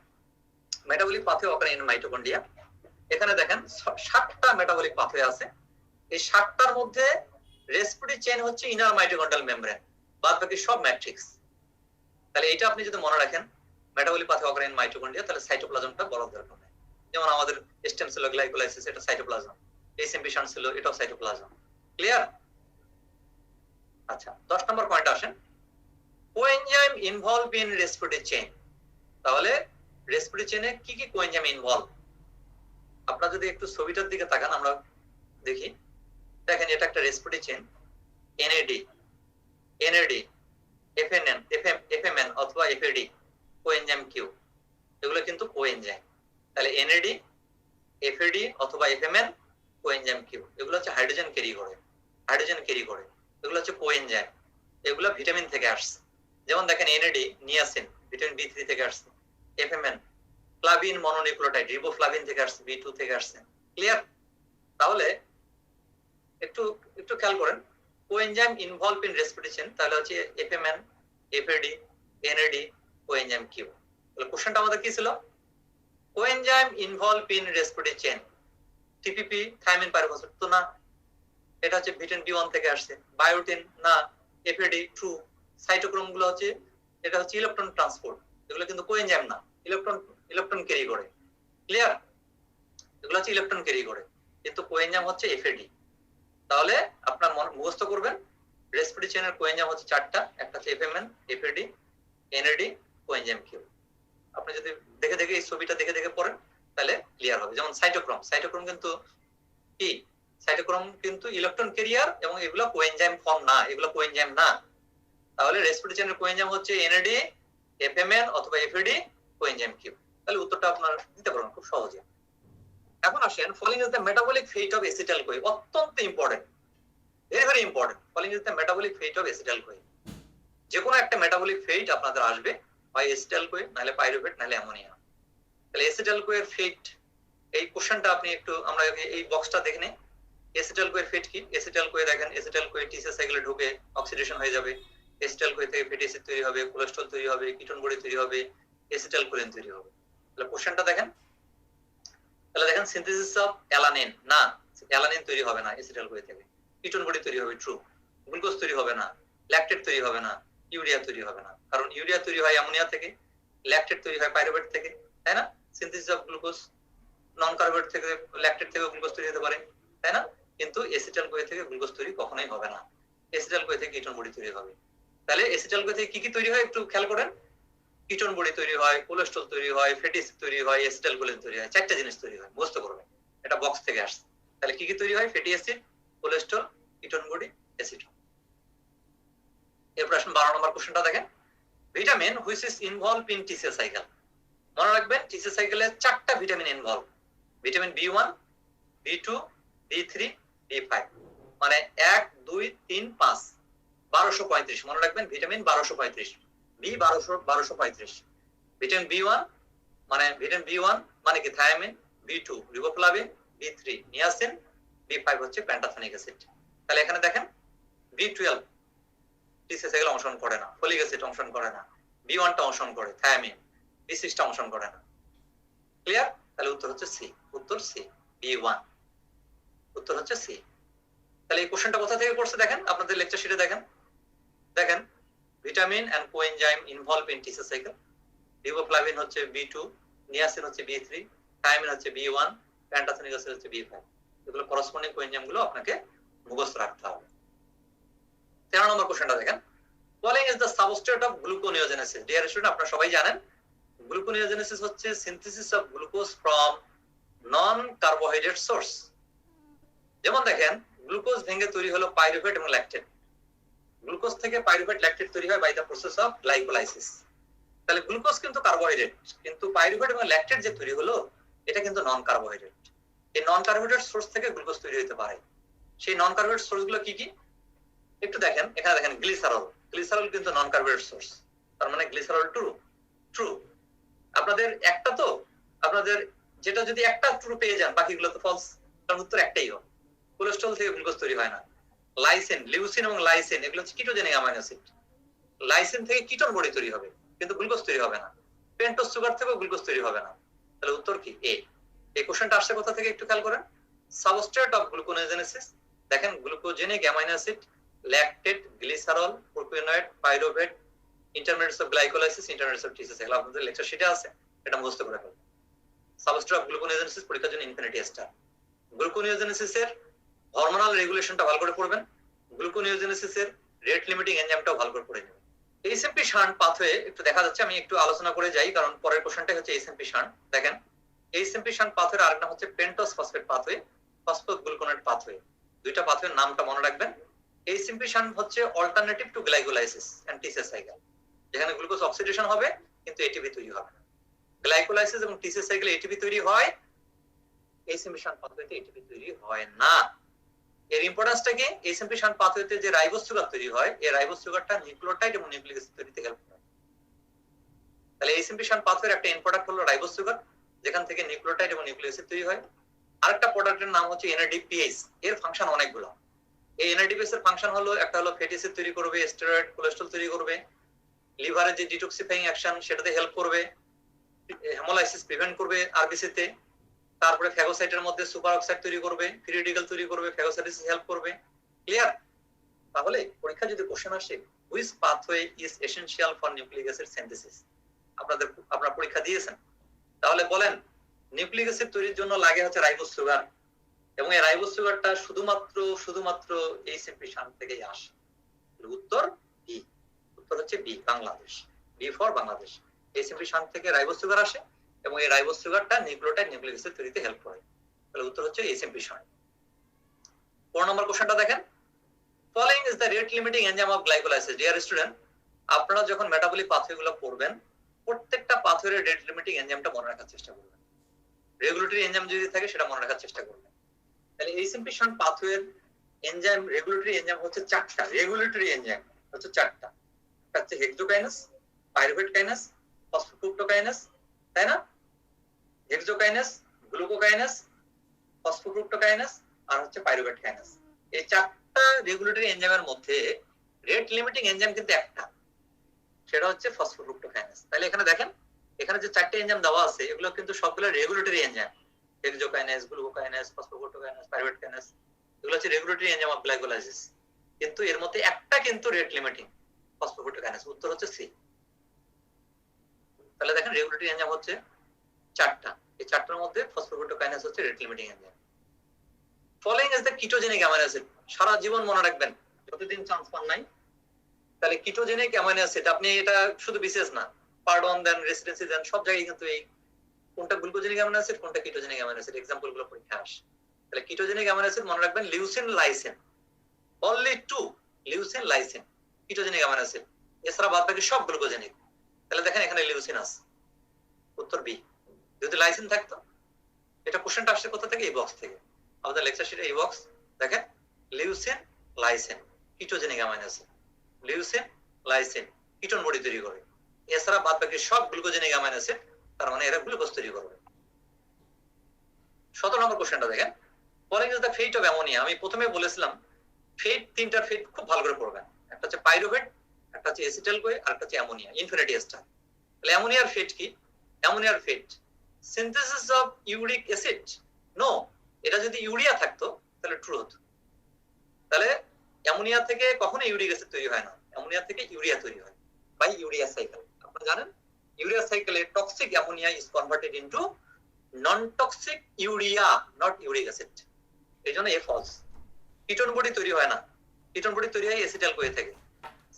[SPEAKER 1] metabolic pathway occur in mitochondria. এখানে দেখেন 60টা মেটাবলিক পাথওয়ে আছে, এই 60টার মধ্যে রেসপিরেটরি চেইন হচ্ছে ইনার মাইটোকন্ড্রিয়াল মেমব্রেন, বাদ বাকি সব ম্যাট্রিক্স। তাহলে এটা আপনি যদি মনে রাখেন metabolic pathway occur in mitochondria, তাহলে সাইটোপ্লাজমটা বলার দরকার নেই। যেমন আমাদের স্টেম সেল গ্লাইকোলাইসিস এটা সাইটোপ্লাজম, এইচএমপি শান্ট সেল এটাও সাইটোপ্লাজম। ক্লিয়ার? আচ্ছা 10 নম্বর পয়েন্ট আসেন, coenzyme involve in respiratory chain. তাহলে রেসপিরেটরি চেইনে কি কি কোএনজাইম ইনভলভ? আপনারা যদি একটু ছবিটার দিকে তাকান আমরা দেখি, দেখেন এটা একটা রেসপিরেটরি চেইন, এনএডি, এফএমএন অথবা এফএডি, কোএনজাইম কিউ, এগুলো কিন্তু কোএনজাইম। তাহলে এনএডি, এফএডি অথবা এফএমএন, কোএনজাইম কিউ, এগুলো হচ্ছে হাইড্রোজেন ক্যারি করে, এগুলো হচ্ছে কোএনজাইম, এগুলো ভিটামিন থেকে আসছে। যেমন দেখেন এনএডি নিয়াসিন ভিটামিন বি3 থেকে আসছে, এফএমএন ফ্লাভিন মনোনিউক্লিওটাইড রিবোফ্লাভিন থেকে আসছে, বি2 থেকে আসছে। ক্লিয়ার? তাহলে একটু খেয়াল করেন, coenzyme involve in respiratory chain, তাহলে হচ্ছে FMN, FAD, NAD, coenzyme Q. তাহলে কোশ্চেনটা আমাদের কি ছিল, coenzyme involve in respiratory chain, TPP thiamine pyrophosphate তো না, এটা হচ্ছে ভিটামিন বি1 থেকে আসছে, বায়োটিন না, এফএডি ট্রু, সাইটোক্রোম গুলো হচ্ছে এটা হচ্ছে ইলেকট্রন ট্রান্সপোর্ট, এগুলো কিন্তু কোএনজাইম না, ইলেকট্রন ক্যারি করে। ক্লিয়ার? এগুলো হচ্ছে ইলেকট্রন ক্যারি করে, কিন্তু কোএনজাইম হচ্ছে এফএডি। তাহলে আপনার মুখস্থ করবেন রেসপিরেটরি চেইনের কোএনজাইম হচ্ছে 4টা, একটা হচ্ছে FMN, FAD, NAD, coenzyme Q. আপনি যদি দেখে দেখে এই ছবিটা দেখে পড়েন তাহলে ক্লিয়ার হবে। যেমন সাইটোক্রোম কিন্তু কি, সাইটোক্রোম কিন্তু ইলেকট্রন ক্যারিয়ার এবং এগুলো কোএনজাইম ফর্ম না, এগুলো কোএনজাইম না। তাহলে রেসপিরেটরি চেইনের কোএনজাইম হচ্ছে এনএডি, এফএমএন অথবা এফএডি, কোএনজাইম কিউ। তাহলে উত্তরটা আপনারা দিতে পারবেন খুব সহজে। এখন আসেন following is the metabolic fate of acetyl CoA, অত্যন্ত important, very important. Following is the metabolic fate of acetyl CoA. যে কোনো একটা মেটাবলিক ফেট আপনাদের আসবে, হয় এসিটাইল কোয়ে, নাহলে পাইরুভেট, নাহলে অ্যামোনিয়া। তাহলে এসিটাইল কোয়ের ফেট, এই কোশ্চেনটা আপনি একটু আমরা এই বক্সটা দেখে নিই। এসিটাইল কোয়ের ফেট কি? এসিটাইল কোয়ে দেখেন, এসিটাইল কোয়ে টিসিএস সাইকেলে ঢুকে অক্সিডেশন হয়ে যাবে, এসিটাইল কোয়ে থেকে ফ্যাটি অ্যাসিড তৈরি হবে, কোলেস্ট্রল তৈরি হবে, কিটোন বডি তৈরি হবে, এসিটাইল কোলিন তৈরি হবে। তাহলে কোশ্চেনটা দেখেন, তাহলে দেখেন সিনথেসিস অফ অ্যালানিন, না অ্যালানিন তৈরি হবে না এসিটাইল কোয়ে থেকে, কিটোন বডি তৈরি হবে ট্রু, গ্লুকোজ তৈরি হবে না, ল্যাকটেট তৈরি হবে না, ইউরিয়া তৈরি হবে না, কারণ ইউরিয়া তৈরি হয় অ্যামোনিয়া থেকে, ল্যাকটেট তৈরি হয় পাইরুভেট থেকে, তাই না? Synthesis of glucose non carbohydrate থেকে, ল্যাকটেট থেকে গ্লুকোজ তৈরি হতে পারে, তাই না? কিন্তু এসিটাইল কোয়ে থেকে গ্লুকোজ তৈরি কখনোই হবে না, এসিটাইল কোয়ে থেকে কিটোন বডি তৈরি হবে। তাহলে এসিটাইল কোয়ে থেকে কি কি তৈরি হয় একটু খেয়াল করেন, কিটোন বডি তৈরি হয়, কোলেস্ট্রল তৈরি হয়, ফ্যাটি অ্যাসিড তৈরি হয়, এসিটাইল কোলিন তৈরি হয়, 4টা জিনিস তৈরি হয়, বুঝতে করবেন এটা বক্স থেকে আসছে। তাহলে কি কি তৈরি হয়? Fatty acid, cholesterol, ketone body, acid. এরপর আসুন 12 নম্বর কোশ্চেনটা দেখেন, vitamin which is involve in TCS cycle. মনে রাখবেন টিসিএস সাইকেলে 4টা vitamin involve, vitamin B one, B2, বি3, বি5, মানে 1 2 3 5 1235। মনে রাখবেন ভিটামিন 1235, বি 1235। ভিটামিন বি1 মানে কি থায়ামিন, বি2 রিবোফ্লাভিন, বি3 নিয়াসিন, বি5 হচ্ছে প্যান্টাথেনিক অ্যাসিড। তাহলে এখানে দেখেন বি12 টিসিএস সাইকেল অংশগ্রহণ করে না, ফলিক অ্যাসিড অংশগ্রহণ করে না, বি1টা অংশগ্রহণ করে, থায়ামিন, বি6টা অংশগ্রহণ করে না। ক্লিয়ার? তাহলে উত্তর হচ্ছে সি, উত্তর সি, বি1, উত্তর হচ্ছে সি। তাহলে এই কোশ্চেনটা কোথা থেকে করছে দেখেন, আপনাদের লেকচার শিটে দেখেন, দেখেন vitamin and coenzyme involve in TCS cycle, riboflavin হচ্ছে বি2, নিয়াসিন হচ্ছে বি3, থায়ামিন হচ্ছে বি1, প্যান্টাথেনিক অ্যাসিড হচ্ছে বি5। এগুলো করসপন্ডিং কোএনজাইম গুলো আপনাকে মুখস্থ রাখতে হবে। 13 নম্বর কোশ্চেনটা দেখেন, following is the substrate of gluconeogenesis. Dear student, আপনারা সবাই জানেন গ্লুকোনিওজেনেসিস হচ্ছে synthesis of glucose from non carbohydrate source. যেমন দেখেন গ্লুকোজ ভেঙে তৈরি হলো পাইরুভেট এবং ল্যাকটেট। গ্লুকোজ থেকে পাইরুভেট ল্যাকটেট তৈরি হয় by the process of glycolysis. তাহলে গ্লুকোজ কিন্তু কার্বোহাইড্রেট, কিন্তু পাইরুভেট এবং ল্যাকটেট যে তৈরি হলো এটা কিন্তু নন কার্বোহাইড্রেট। এই নন কার্বোহাইড্রেট সোর্স থেকে গ্লুকোজ তৈরি হতে পারে। সেই নন কার্বোহাইড্রেট সোর্স গুলো কি কি একটু দেখেন, এখানে দেখেন গ্লিসারল। গ্লিসারল কিন্তু নন কার্বোহাইড্রেট সোর্স, তার মানে গ্লিসারল ট্রু। আপনাদের একটা তো, আপনাদের যেটা যদি একটা ট্রু পেয়ে যান বাকিগুলো তো ফলস, তার উত্তর একটাই হবে। কোলেস্ট্রল থেকে গ্লুকোজ তৈরি হয় না। লাইসিন, লিউসিন এবং লাইসিন এগুলো হচ্ছে কিটোজেনিক অ্যামাইনো অ্যাসিড। লাইসিন থেকে কিটোন বডি তৈরি হবে কিন্তু গ্লুকোজ তৈরি হবে না। পেন্টোজ সুগার থেকেও গ্লুকোজ তৈরি হবে না। তাহলে উত্তর কি? এ। এই কোশ্চেনটা আসছে কোথা থেকে একটু খেয়াল করেন, সাবস্ট্রেট অফ গ্লুকোনিওজেনেসিস। দেখেন glucogenic amino acid, lactate, glycerol, propionate, pyruvate, intermediates of glycolysis, intermediates of TCA. এগুলো আপনাদের লেকচার শিটে আছে, এটা মুখস্থ করে ফেলুন। সাবস্ট্রেট অফ গ্লুকোনিওজেনেসিস পরীক্ষার জন্য ইনফিনিটি স্টার। গ্লুকোনিওজেনেসিস এর হরমোনাল রেগুলেশনটা ভালো করে পড়বেন, গ্লুকোনিওজেনেসিস এর রেট লিমিটিং এনজাইমটাও ভালো করে পড়ে নেবেন। এইচএমপি শান্ট পাথওয়ে একটু দেখা যাচ্ছে, আমি একটু আলোচনা করে যাই কারণ পরের কোশ্চেনটা হচ্ছে এইচএমপি শান্ট। দেখেন এইচএমপি শান্ট পাথওয়ের আরেক নাম হচ্ছে pentose phosphate pathway, phosphogluconate pathway. দুইটা পাথওয়ের নামটা মনে রাখবেন। এইচএমপি শান্ট হচ্ছে alternative to glycolysis and TCS cycle, যেখানে গ্লুকোজ অক্সিডেশন হবে কিন্তু এটিপি তৈরি হবে না। গ্লাইকোলাইসিস এবং টিসিএস সাইকেলে এটিপি তৈরি হয়, এইচএমপি শান্ট পাথওয়েতে এটিপি তৈরি হয় না। এর ইম্পর্টেন্সটা কি? এইচএমপি শান্ট পাথওয়েতে যে রাইবোজ সুগার তৈরি হয়, এই রাইবোজ সুগারটা নিউক্লিওটাইড এবং নিউক্লিক অ্যাসিড তৈরিতে হেল্প করে। তাহলে এইচএমপি শান্ট পাথওয়ের একটা এন্ড প্রোডাক্ট হলো রাইবোজ সুগার, যেখান থেকে নিউক্লিওটাইড এবং নিউক্লিক অ্যাসিড তৈরি হয়। আরেকটা প্রোডাক্টের নাম হচ্ছে এনএডিপিএস। এর ফাংশন অনেকগুলো। এই এনএডিপিএস এর ফাংশন হলো, একটা হলো ফ্যাটি অ্যাসিড তৈরি করবে, স্টেরয়েড, কোলেস্ট্রল তৈরি করবে, লিভারের যে ডিটক্সিফাইং অ্যাকশন সেটাতে হেল্প করবে, হেমোলাইসিস প্রিভেন্ট করবে আরবিসি তে। তারপরে ফ্যাগোসাইটের মধ্যে সুপার অক্সাইড তৈরি করবে, ফ্রি রেডিক্যাল তৈরি করবে, ফ্যাগোসাইটোসিস হেল্প করবে। ক্লিয়ার? তাহলে পরীক্ষা যদি কোশ্চেন আসে which pathway is essential for nucleic acid synthesis, আপনারা পরীক্ষা দিয়েছেন, তাহলে বলেন নিউক্লিক অ্যাসিড তৈরির জন্য লাগে হচ্ছে রাইবোজ সুগার, এবং এই রাইবোজ সুগারটা শুধুমাত্র এইচএমপি শান্ট থেকেই আসে। উত্তর বি, উত্তর হচ্ছে B, Bangladesh, B for Bangladesh. HMP shunt থেকে রাইবোজ সুগার আসে এবং এই রাইবোজ সুগারটা নিউক্লিওটাইড নিউক্লিক অ্যাসিড তৈরিতে হেল্প করে। তাহলে উত্তর হচ্ছে এইচএমপি শান্ট। 4 নম্বর কোশ্চেনটা দেখেন, following is the rate limiting enzyme of glycolysis. Deer student, আপনারা যখন মেটাবলিক পাথওয়েগুলো পড়বেন প্রত্যেকটা পাথওয়ের রেট লিমিটিং এনজাইমটা মনে রাখার চেষ্টা করবেন। রেগুলেটরি এনজাইম যদি থাকে সেটা মনে রাখার চেষ্টা করবেন। তাহলে এইচএমপি শান্ট পাথওয়ের এনজাইম, রেগুলেটরি এনজাইম হচ্ছে 4টা। রেগুলেটরি এনজাইম হচ্ছে 4টা। একটা হচ্ছে হেক্সোকাইনাস, পাইরুভেট কাইনাস, ফসফোফ্রুক্টোকাইনাস, তাই না? হেক্সোকাইনাস, গ্লুকোকাইনাস, ফসফোফ্রুক্টোকাইনাস আর হচ্ছে পাইরুভেট কাইনাস। এই 4টা রেগুলেটরি এনজাইমের মধ্যে রেট লিমিটিং এনজাইম কিন্তু একটা, সেটা হচ্ছে ফসফোফ্রুক্টোকাইনাস। তাহলে এখানে দেখেন, এখানে যে 4টা এনজাইম দেওয়া আছে এগুলো কিন্তু সবগুলো রেগুলেটরি এনজাইম। হেক্সোকাইনাস, গ্লুকোকাইনাস, ফসফোফ্রুক্টোকাইনাস, পাইরুভেট কাইনাস, এগুলো হচ্ছে রেগুলেটরি এনজাইম অফ গ্লাইকোলাইসিস। কিন্তু এর মধ্যে একটা কিন্তু রেট লিমিটিং, ফসফোফ্রুক্টোকাইনাস। উত্তর হচ্ছে সি। তাহলে দেখেন রেগুলেটরি এনজাইম হচ্ছে 4টা, এই 4টার মধ্যে ফসফোফ্রুক্টোকাইনাস হচ্ছে rate limiting enzyme. Following is the ketogenic amino acid. সারা জীবন মনে রাখবেন, যতদিন চান্স পান নাই। তাহলে কিটোজেনিক অ্যামাইনো অ্যাসিড, আপনি এটা শুধু বিশেষ না, পার্ট 1 দেন, রেসিডেন্সি দেন, সব জায়গায় কিন্তু এই কোনটা গ্লুকোজেনিক অ্যামাইনো অ্যাসিড কোনটা কিটোজেনিক অ্যামাইনো অ্যাসিড এক্সাম্পল গুলো পরীক্ষা আসে। তাহলে কিটোজেনিক অ্যামাইনো অ্যাসিড মনে রাখবেন leucine, lysine, only 2, leucine, lysine. Ketogenic amino acid, এছাড়া বাদ বাকি সব গ্লুকোজেনিক। তাহলে দেখেন এখানে লিউসিন আছে, উত্তর বি। যদি লাইসিন থাকতো, এটা কোশ্চেনটা আসছে কোথা থেকে? এই বক্স থেকে, আমাদের লেকচার শিটে এই বক্স দেখেন, leucine lysine ketogenic amino acid, leucine lysine ketone body তৈরি করে, এছাড়া বাদ বাকি সব গ্লুকোজেনিক অ্যামাইনো অ্যাসিড, তার মানে এরা গ্লুকোজ তৈরি করবে। 17 নম্বর কোশ্চেনটা দেখেন, following is the fate of ammonia. আমি প্রথমে বলেছিলাম ফেট, তিনটার ফেট খুব ভালো করে পড়বেন, একটা হচ্ছে পাইরুভেট, একটা হচ্ছে এসিটাইল কোয়ে, আর একটা হচ্ছে অ্যামোনিয়া, ইনফিনিটি এস্টার। তাহলে অ্যামোনিয়ার ফেট কি? অ্যামোনিয়ার fate synthesis of uric acid. No, এটা যদি ইউরিয়া থাকতো তাহলে ট্রু হতো। তাহলে অ্যামোনিয়া থেকে কখনো ইউরিক অ্যাসিড তৈরি হয় না, অ্যামোনিয়া থেকে ইউরিয়া তৈরি হয় বাই ইউরিয়া সাইকেল। আপনারা জানেন ইউরিয়া সাইকেলে toxic ammonia is converted into non toxic urea, not uric acid. এই জন্য এ ফলস। কিটোন বডি তৈরি হয় না, কিটোন বডি তৈরি হয় এসিটাইল কোয়ে থেকে।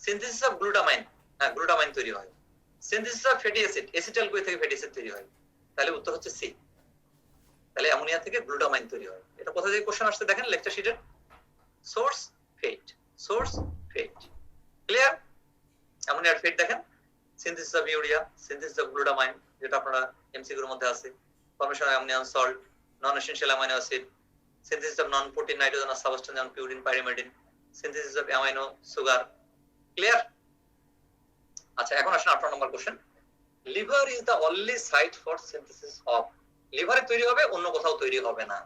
[SPEAKER 1] সিনথেসিস অফ গ্লুটামাইন, হ্যাঁ গ্লুটামাইন তৈরি হয়। Synthesis of fatty acid, acetyl CoA থেকে ফ্যাটি অ্যাসিড তৈরি হয়। তাহলে উত্তর হচ্ছে সি। তাহলে অ্যামোনিয়া থেকে গ্লুটামাইন তৈরি হয়। এটা কোথা থেকে কোশ্চেন আসছে দেখেন লেকচার শিটের, সোর্স ফেট, সোর্স ফেট। ক্লিয়ার? অ্যামোনিয়ার ফেট দেখেন, synthesis of urea, synthesis of glutamine, যেটা আপনারা এমসিকিউর মধ্যে আছে, formation of ammonium salt, non essential amino acid, synthesis of non-protein nitrogenous substance and purine pyrimidine, synthesis of amino sugar. Clear? আচ্ছা, এখন আসেন 18 number question. Liver is the only site for synthesis of. লিভারে তৈরি হবে, অন্য কোথাও তৈরি হবে না।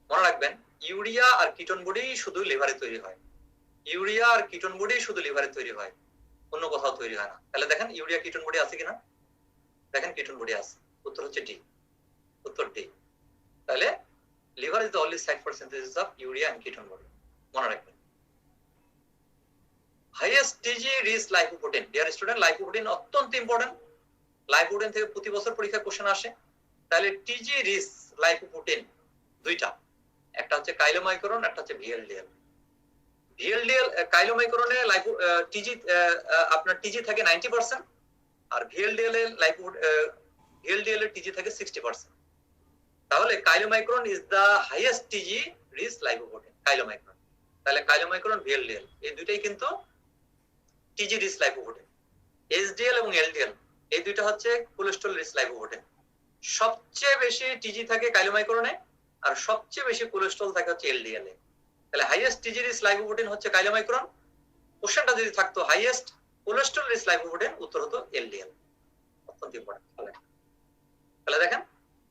[SPEAKER 1] মনে রাখবেন ইউরিয়া আর কিটোন বডি শুধু লিভারে তৈরি হয়, ইউরিয়া আর কিটোন বডি শুধু লিভারে তৈরি হয়, অন্য কোথাও তৈরি হয় না। তাহলে দেখেন ইউরিয়া কিটোন বডি আছে কিনা, দেখেন কিটোন বডি আছে, উত্তর হচ্ছে ডি, উত্তর ডি। তাহলে liver is the only site for synthesis of urea and ketone body. মনে রাখবেন। highest TG rich lipoprotein, dear student, lipoprotein অত্যন্ত ইম্পর্টেন্ট। লাইপোপ্রোটিন থেকে প্রতি বছর পরীক্ষায় কোশ্চেন আসে। তাহলে TG rich lipoprotein দুইটা, একটা হচ্ছে কাইলোমাইক্রন, একটা হচ্ছে VLDL। VLDL কাইলোমাইক্রনে লাইপো TG আপনার TG থাকে 90% আর VLDL এর VLDL এর TG থাকে 60%। তাহলে chylomicron is the highest TG rich lipoprotein, chylomicron. তাহলে কাইলোমাইক্রন ভিএলডিএল এই দুইটাই কিন্তু টিজি রিচ লাইপোপ্রোটিন। এইচডিএল এবং এলডিএল এই দুইটা হচ্ছে কোলেস্ট্রল রিচ লাইপোপ্রোটিন। সবচেয়ে বেশি টিজি থাকে কাইলোমাইক্রনে আর সবচেয়ে বেশি কোলেস্ট্রল থাকে হচ্ছে এলডিএল এ। তাহলে হাইয়েস্ট টিজি রিচ লাইপোপ্রোটিন হচ্ছে কাইলোমাইক্রন। কোশ্চেনটা যদি থাকতো হাইয়েস্ট কোলেস্ট্রল রিচ লাইপোপ্রোটিন, উত্তর হতো এলডিএল। অত্যন্ত ইম্পর্টেন্ট। তাহলে দেখেন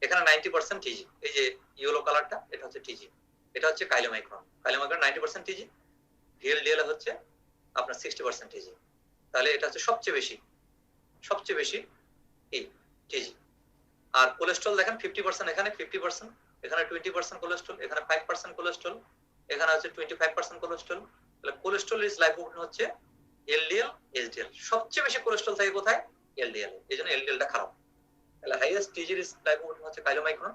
[SPEAKER 1] এখানে 90% টিজি, এই যে ইয়েলো কালারটা এটা হচ্ছে টিজি, এটা হচ্ছে কাইলোমাইক্রন। কাইলোমাইক্রন 90% টিজি, ভিএলডিএল হচ্ছে আপনার 60% টিজি। তাহলে এটা হচ্ছে সবচেয়ে বেশি, সবচেয়ে বেশি এই টিজি। আর কোলেস্ট্রল দেখেন 50%, এখানে 50%, এখানে 20% কোলেস্ট্রল, এখানে 5% কোলেস্ট্রল, এখানে হচ্ছে 25% কোলেস্ট্রল। তাহলে কোলেস্ট্রল রিচ লাইপোপ্রোটিন হচ্ছে এলডিএল, এইচডিএল। সবচেয়ে বেশি কোলেস্ট্রল থাকে কোথায়? এলডিএল। এইজন্য এলডিএলটা খারাপ। তাহলে হাইয়েস্ট টিজি রিচ লাইপোপ্রোটিন হচ্ছে chylomicron,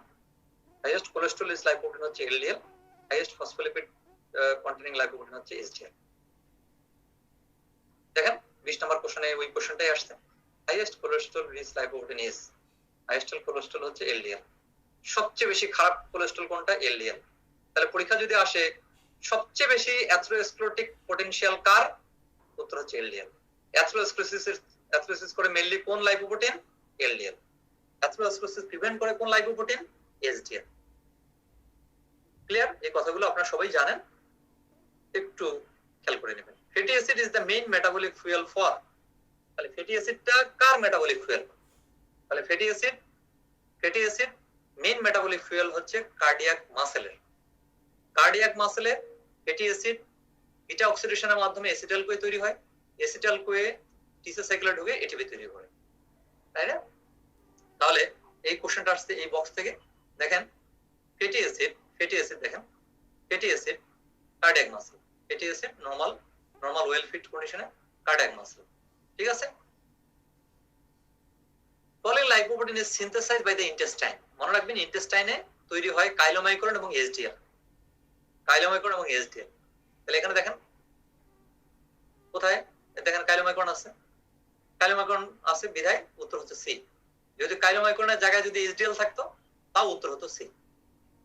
[SPEAKER 1] highest cholesterol rich lipoprotein হচ্ছে LDL, highest phospholipid containing lipoprotein হচ্ছে এইচডিএল। দেখেন 20 নম্বর কোশ্চেনে ওই কোশ্চেনটাই আসছে, highest cholesterol rich lipoprotein is, highest cholesterol হচ্ছে এলডিএল। সবচেয়ে বেশি খারাপ কোলেস্ট্রল কোনটা? এলডিএল। তাহলে পরীক্ষা যদি আসে সবচেয়ে বেশি অ্যাথেরোস্ক্লেরোটিক পটেনশিয়াল কার? উত্তর হচ্ছে এলডিএল। অ্যাথেরোস্ক্লেরোসিস করে মেইনলি কোন লাইপোপ্রোটিন? এলডিএল। অ্যাথেরোস্ক্লেরোসিস প্রিভেন্ট করে কোন লাইপোপ্রোটিন? এইচডিএল। ক্লিয়ার? এই কথাগুলো আপনারা সবাই জানেন, একটু খেয়াল করে নেবেন। Fatty acid is the main metabolic fuel for, তাহলে ফ্যাটি অ্যাসিডটা কার মেটাবলিক ফুয়েল? তাহলে fatty acid main metabolic fuel হচ্ছে কার্ডিয়াক মাসেলের। কার্ডিয়াক মাসেলে ফ্যাটি অ্যাসিড বিটা অক্সিডেশনের মাধ্যমে এসিটাইল কোয়ে তৈরি হয়, এসিটাইল কোয়ে টিসি সাইকেলে ঢুকে এটিপি তৈরি করে, তাই না? তাহলে এই কোশ্চেনটা আসছে এই বক্স থেকে। দেখেন ফ্যাটি অ্যাসিড দেখেন, fatty acid cardiac muscle, fatty acid normal well fit কন্ডিশনে কার্ডিয়াক মাসেল, ঠিক আছে? Choline lipoprotein is synthesized by the intestine. মনে রাখবেন ইন্টেস্টাইনে তৈরি হয় কাইলোমাইক্রন এবং এইচডিএল, কাইলোমাইক্রন এবং এইচডিএল। তাহলে এখানে দেখেন কোথায়, দেখেন কাইলোমাইক্রন আছে, কাইলোমাইক্রন আছে বিধায় উত্তর হচ্ছে সি। যদি কাইলোমাইক্রনের জায়গায় যদি এইচডিএল থাকতো তাও উত্তর হতো সি।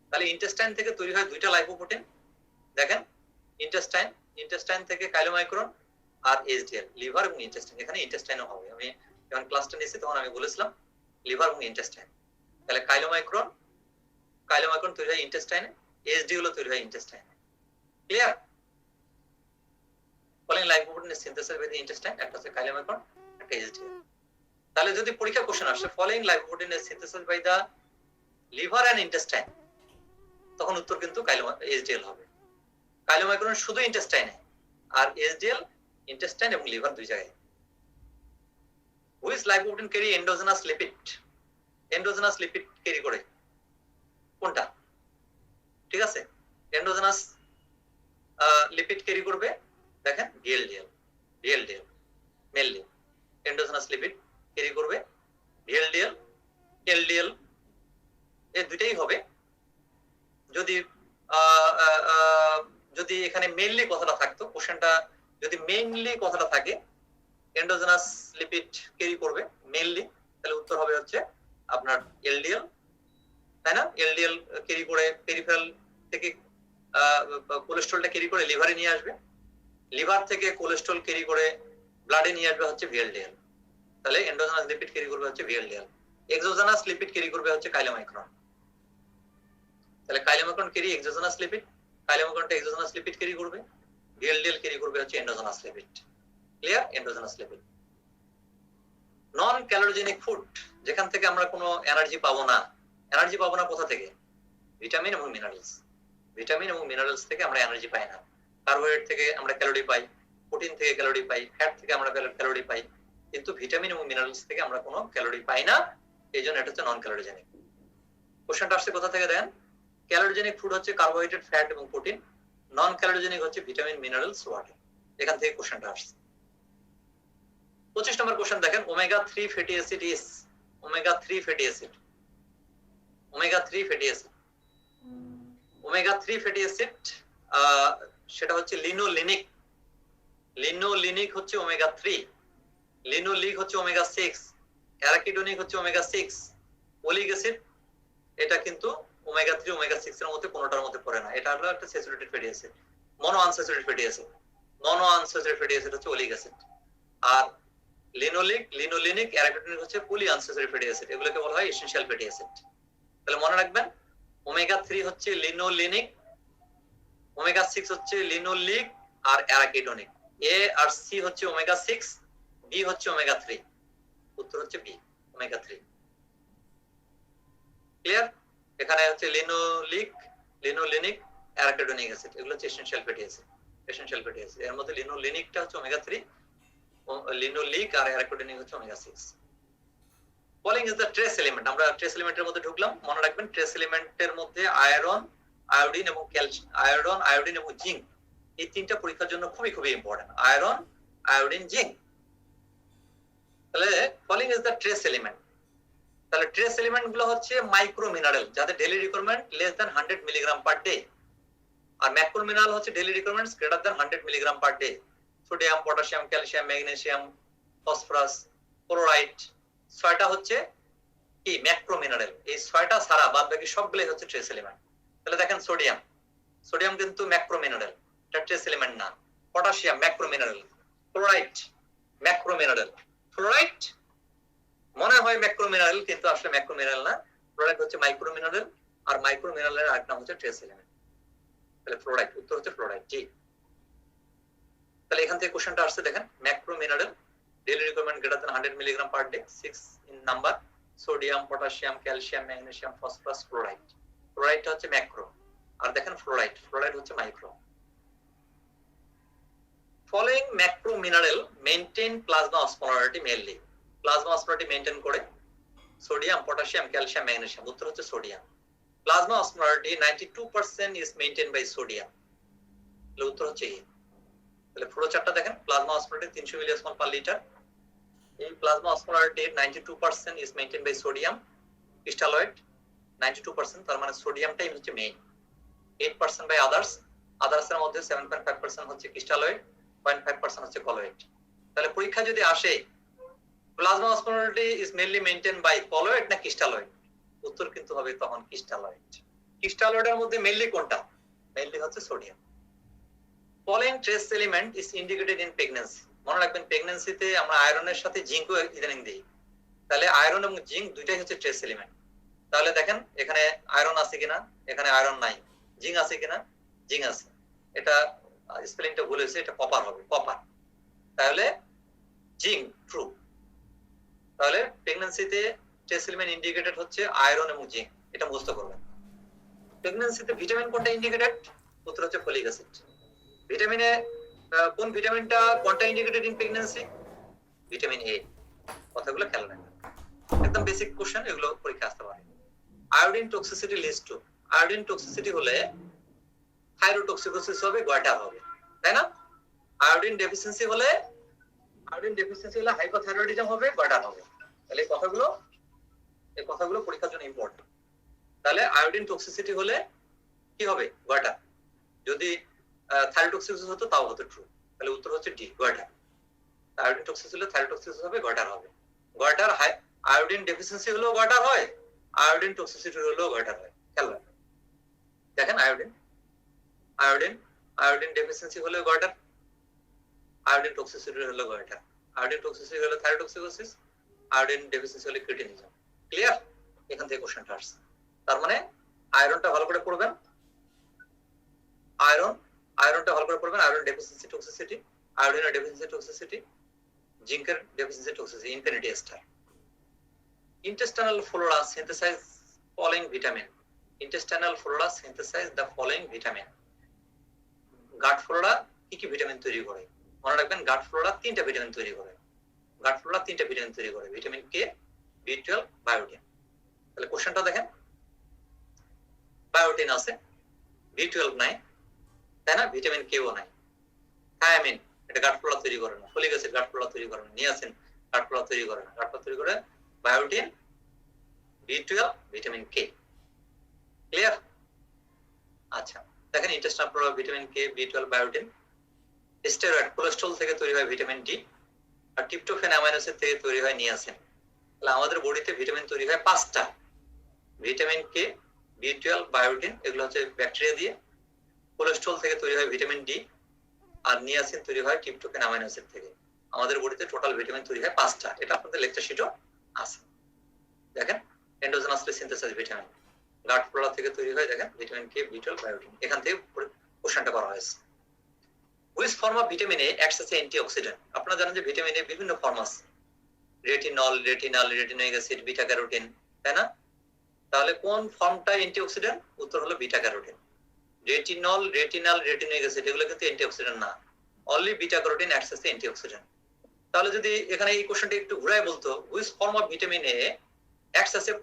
[SPEAKER 1] তাহলে ইন্টেস্টাইন থেকে তৈরি হয় দুইটা লাইপোপ্রোটিন। দেখেন ইন্টেস্টাইন থেকে কাইলোমাইক্রন আর এইচডিএল, লিভার এবং ইন্টেস্টাইন। এখানে ইন্টেস্টাইনও হবে, আমি যখন ক্লাসটা নিয়েছি তখন আমি বলেছিলাম লিভার এবং ইন্টেস্টাইন। তাহলে কাইলোমাইক্রন তৈরি হয় ইন্টেস্টাইনে, এইচডিএল তৈরি হয় ইন্টেস্টাইনে। ক্লিয়ার? ফলিং লাইপোপ্রোটিনের সিনথেসিস বাই দ্য ইন্টেস্টাইন, একটা হচ্ছে কাইলোমাইক্রন, একটা এইচডিএল। তাহলে যদি পরীক্ষা কোশ্চেন আসে ফলিং লাইপোপ্রোটিনের synthesis by the liver and intestine, তখন উত্তর কিন্তু এইচডিএল হবে। কাইলোমাইক্রন শুধু ইন্টেস্টাইনে, আর এইচডিএল ইন্টেস্টাইন এবং লিভার দুই জায়গায়। Which lipoprotein carry endogenous lipid? Endogenous lipid carry করে কোনটা? ঠিক আছে, এন্ডোজেনাস লিপিড ক্যারি করবে, দেখেন VLDL mainly endogenous lipid carry করবে, ভিএলডিএল, এলডিএল, এই দুইটাই হবে। যদি যদি এখানে মেইনলি কথাটা থাকতো, কোশ্চেনটা যদি মেইনলি কথাটা থাকে এন্ডোজেনাস লিপিড ক্যারি করবে মেইনলি, তাহলে উত্তর হবে হচ্ছে আপনার এলডিএল, তাই না? এলডিএল ক্যারি করে পেরিফেরাল থেকে কোলেস্ট্রলটা ক্যারি করে লিভারে নিয়ে আসবে, লিভার থেকে কোলেস্ট্রল ক্যারি করে ব্লাডে নিয়ে আসবে হচ্ছে ভিএলডিএল। তাহলে এন্ডোজেনাস লিপিড ক্যারি করবে হচ্ছে ভিএলডিএল, এক্সোজেনাস লিপিড ক্যারি করবে হচ্ছে কাইলোমাইক্রন। তাহলে কাইলোমাইক্রন ক্যারি এক্সোজেনাস লিপিড, কাইলোমাইক্রনটা এক্সোজেনাস লিপিড ক্যারি করবে, ভিএলডিএল ক্যারি করবে হচ্ছে endogenous lipid. Clear? Endogenous lipid. Non calorigenic food, যেখান থেকে আমরা কোনো এনার্জি পাবো না। এনার্জি পাবো না কোথা থেকে? ভিটামিন এবং মিনারেলস। ভিটামিন এবং মিনারেলস থেকে আমরা এনার্জি পাই না। কার্বোহাইড্রেট থেকে আমরা ক্যালোরি পাই, প্রোটিন থেকে ক্যালোরি পাই, ফ্যাট থেকে আমরা ক্যালোরি পাই, কিন্তু ভিটামিন এবং মিনারেলস থেকে আমরা কোনো ক্যালোরি পাই না। এই জন্য এটা হচ্ছে নন ক্যালোরিজেনিক। কোশ্চেনটা আসছে কোথা থেকে দেন? ক্যালোরিজেনিক ফুড হচ্ছে কার্বোহাইড্রেট, ফ্যাট এবং প্রোটিন, নন ক্যালোরিজেনিক হচ্ছে ভিটামিন, মিনারেলস, ওয়াটার। এখান থেকে কোশ্চেনটা আসছে। 25 নম্বর কোশ্চেন দেখেন, omega 3 fatty acid is, omega 3 fatty acid, omega 3 fatty acid, omega 3 fatty acid সেটা হচ্ছে লিনোলিনিক। লিনোলিনিক হচ্ছে ওমেগা 3, লিনোলিক হচ্ছে ওমেগা 6, অ্যারাকিডোনিক হচ্ছে ওমেগা 6, ওলিক অ্যাসিড এটা কিন্তু ওমেগা 3 ওমেগা 6 এর মধ্যে কোনোটার মধ্যে পড়ে না। এটা হলো একটা স্যাচুরেটেড ফ্যাটি অ্যাসিড, মনো আনস্যাচুরেটেড ফ্যাটি অ্যাসিড। মনো আনস্যাচুরেটেড ফ্যাটি অ্যাসিড হচ্ছে ওলিক অ্যাসিড, আর লিনোলিক, লিনোলিনিক, অ্যারাকিডোনিক হচ্ছে পলি আনস্যাচুরেটেড ফ্যাটি অ্যাসিড, এগুলোকে বলা হয় এসেনশিয়াল ফ্যাটি অ্যাসিড। তাহলে মনে রাখবেন ওমেগা 3 হচ্ছে লিনোলিনিক, ওমেগা 6 হচ্ছে লিনোলিক আর অ্যারাকিডোনিক, এ আর সি হচ্ছে ওমেগা 6, বি হচ্ছে ওমেগা 3, উত্তর হচ্ছে বি, ওমেগা 3। ক্লিয়ার? এখানে হচ্ছে লিনোলিক, লিনোলিনিক, অ্যারাকিডোনিক অ্যাসিড, এগুলো হচ্ছে essential fatty acid, essential fatty acid. এর মধ্যে লিনোলিনিকটা হচ্ছে ওমেগা 3, লিনোলিক আর অ্যারাকিডোনিক হচ্ছে omega 6। Following is the trace element. আমরা ট্রেস এলিমেন্টের মধ্যে ঢুকলাম। মনে রাখবেন ট্রেস এলিমেন্টের মধ্যে আয়রন, আয়োডিন এবং ক্যালসিয়াম, আয়রন, আয়োডিন এবং জিঙ্ক, এই তিনটা পরীক্ষার জন্য খুবই খুবই ইম্পর্টেন্ট, আয়রন, আয়োডিন, জিঙ্ক। তাহলে following is the trace element. তাহলে ট্রেস এলিমেন্ট গুলো হচ্ছে মাইক্রো মিনারেল, যাদের daily requirement less than 100 milligram per day, আর ম্যাক্রো মিনারেল হচ্ছে daily requirements greater than 100 milligram per day. Sodium, potassium, calcium, magnesium, phosphorus, chloride, ছয়টা হচ্ছে কি macro mineral. এই ছয়টা ছাড়া বাদ বাকি সবগুলোই হচ্ছে ট্রেস এলিমেন্ট। তাহলে দেখেন সোডিয়াম, সোডিয়াম কিন্তু ম্যাক্রো মিনারেল, এটা ট্রেস এলিমেন্ট না। Potassium macro mineral, chloride macro mineral, fluoride মনে হয় ম্যাক্রো মিনারেল কিন্তু আসলে ম্যাক্রো মিনারেল না, ফ্লোরাইড হচ্ছে মাইক্রো মিনারেল, আর মাইক্রো মিনারেলের আরেক নাম হচ্ছে ট্রেস এলিমেন্ট। তাহলে ফ্লোরাইড, উত্তর হচ্ছে ফ্লোরাইড। জি, তাহলে এখান থেকে কোশ্চেনটা আসছে দেখেন, macro mineral daily requirement greater than 100 milligram per day, 6 in number, sodium, potassium, calcium, magnesium, phosphorus, fluoride. Fluoride হচ্ছে ম্যাক্রো, আর দেখেন ফ্লোরাইড, ফ্লোরাইড হচ্ছে micro. Following macro mineral maintain plasma osmolarity mainly. Plasma osmolarity maintain করে sodium, potassium, calcium, magnesium, উত্তর হচ্ছে sodium. Plasma osmolarity 92% is maintained by sodium, তাহলে উত্তর হচ্ছে এই। তাহলে ফ্লো চার্টটা দেখেন, প্লাজমা অসমোলারিটি 300 মিলিঅসমোল পার লিটার। এই plasma osmolarity 92% is maintained by sodium crystalloid, 92%, তার মানে সোডিয়ামটাই হচ্ছে মেইন। 8% by others, others এর মধ্যে 7.5% হচ্ছে ক্রিস্টালয়েড, 0.5% হচ্ছে কলয়েড। তাহলে পরীক্ষা যদি আসে plasma osmolarity is mainly maintained by colloid না ক্রিস্টালয়েড, উত্তর কিন্তু হবে তখন ক্রিস্টালয়েড। ক্রিস্টালয়েডের মধ্যে মেইনলি কোনটা? মেইনলি হচ্ছে sodium. Following trace element is indicated in pregnancy. মনে রাখবেন প্রেগন্যান্সিতে আমরা আয়রনের সাথে জিঙ্কও ইদানিং দিই, তাহলে আয়রন এবং জিঙ্ক দুইটাই হচ্ছে ট্রেস এলিমেন্ট। তাহলে দেখেন এখানে আয়রন আছে কিনা, এখানে আয়রন নাই। জিঙ্ক আছে কিনা, জিঙ্ক আছে। এটা স্পেলিংটা ভুল হয়েছে, এটা কপার হবে, কপার। তাহলে জিঙ্ক ট্রু। তাহলে প্রেগন্যান্সিতে ট্রেস এলিমেন্ট ইন্ডিকেটেড হচ্ছে আয়রন এবং জিঙ্ক, এটা মুখস্থ করবেন। প্রেগন্যান্সিতে ভিটামিন কোনটা ইন্ডিকেটেড? উত্তর হচ্ছে ফলিক অ্যাসিড। ভিটামিনে কোন ভিটামিনটা কোনটা indicated in pregnancy? Vitamin A. কথাগুলো খেয়াল রাখবেন, একদম বেসিক কোশ্চেন, এগুলো পরীক্ষা আসতে পারে। আয়োডিন টক্সিসিটি লিস্ট টু, আয়োডিন টক্সিসিটি হলে থাইরোটক্সিকোসিস হবে, গয়টার হবে, তাই না? আয়োডিন ডেফিসিয়েন্সি হলে হাইপোথাইরয়েডিজম হবে, গয়টার হবে। তাহলে এই কথাগুলো পরীক্ষার জন্য ইম্পর্টেন্ট। তাহলে আয়োডিন টক্সিসিটি হলে কি হবে? গয়টার। যদি থাইরোটক্সিকোসিস হতো তাও হতো ট্রু। তাহলে উত্তর হচ্ছে ডি, গয়টার। আয়োডিন টক্সিসিটি হলে থাইরোটক্সিকোসিস হবে, গয়টার হবে। গয়টার আয়োডিন ডেফিসিয়েন্সি হলেও গয়টার হয়, আয়োডিন টক্সিসিটি হলেও গয়টার হয়। খেয়াল রাখবেন, দেখেন আয়োডিন ডেফিসিয়েন্সি হলে গয়টার, আয়োডিন টক্সিসিটি হলে গয়টার। আয়োডিন টক্সিসিটি হলে থাইরোটক্সিকোসিস, আয়োডিন ডেফিসিয়েন্সি হলে ক্রিটিনিজম। ক্লিয়ার? এখান থেকে কোশ্চেনটা আসছে। তার মানে আয়রনটা ভালো করে পড়বেন, আয়রনটা ভালো করে পড়বেন। আয়রন ডেফিসিয়েন্সি টক্সিসিটি, আয়োডিনের ডেফিসিয়েন্সি টক্সিসিটি, জিঙ্কের deficiency toxicity, infinity star. Intestinal flora synthesize following vitamin. Intestinal flora synthesize the following vitamin. Gut Flora কি কি ভিটামিন তৈরি করে? মনে রাখবেন গাট ফ্লোরা তিনটা ভিটামিন তৈরি করে। ভিটামিন কে, বি12, বায়োটিন। তাহলে কোশ্চেনটা দেখেন, বায়োটিন আছে, বি12 নাই, তাই না? ভিটামিন কেও নাই। থায়ামিন, এটা গাট ফ্লোরা তৈরি করে না। ফলিক অ্যাসিড গাট ফ্লোরা তৈরি করে না। নিয়াসিন গাট ফ্লোরা তৈরি করে না। গাট ফ্লোরা তৈরি করে বায়োটিন, বি12, ভিটামিন কে। ক্লিয়ার? আচ্ছা, দেখেন ইন্টেস্টাইনাল ফ্লোরা, ভিটামিন কে, বি12, বায়োটিন। স্টেরয়েড, কোলেস্টেরল থেকে তৈরি হয় ভিটামিন ডি, আর ট্রিপ্টোফ্যান অ্যামাইনো অ্যাসিড থেকে তৈরি হয় নিয়াসিন। তাহলে আমাদের বডিতে ভিটামিন তৈরি হয় 5টা। ভিটামিন কে, বি12, বায়োটিন, এগুলো হচ্ছে ব্যাকটেরিয়া দিয়ে। কোলেস্টেরল থেকে তৈরি হয় ভিটামিন ডি, আর নিয়াসিন তৈরি হয় ট্রিপ্টোফ্যান অ্যামাইনো অ্যাসিড থেকে। আমাদের বডিতে টোটাল ভিটামিন তৈরি হয় 5টা। এটা আপনাদের লেকচার শিটও আছে। দেখেন এন্ডোজেনাসলি সিনথেসাইজ ভিটামিন, গাট ফ্লোরা থেকে তৈরি হয়, দেখেন ভিটামিন কে, বি12, বায়োটিন। এখান থেকে কোশ্চেনটা করা হয়েছে। Which form of vitamin A acts as antioxidant? আপনারা জানেন যে ভিটামিন এ বিভিন্ন ফর্ম আছে, রেটিনোইক অ্যাসিড, বিটা ক্যারোটিন, তাই না? তাহলে কোন ফর্মটা অ্যান্টিঅক্সিডেন্ট? উত্তর হলো বিটা ক্যারোটিন। রেটিনোইক অ্যাসিড এগুলো কিন্তু অ্যান্টিঅক্সিডেন্ট না, only beta carotene acts as antioxidant. তাহলে যদি এখানে এই কোশ্চেনটা একটু ঘুরায় বলতো, which form of vitamin A acts as a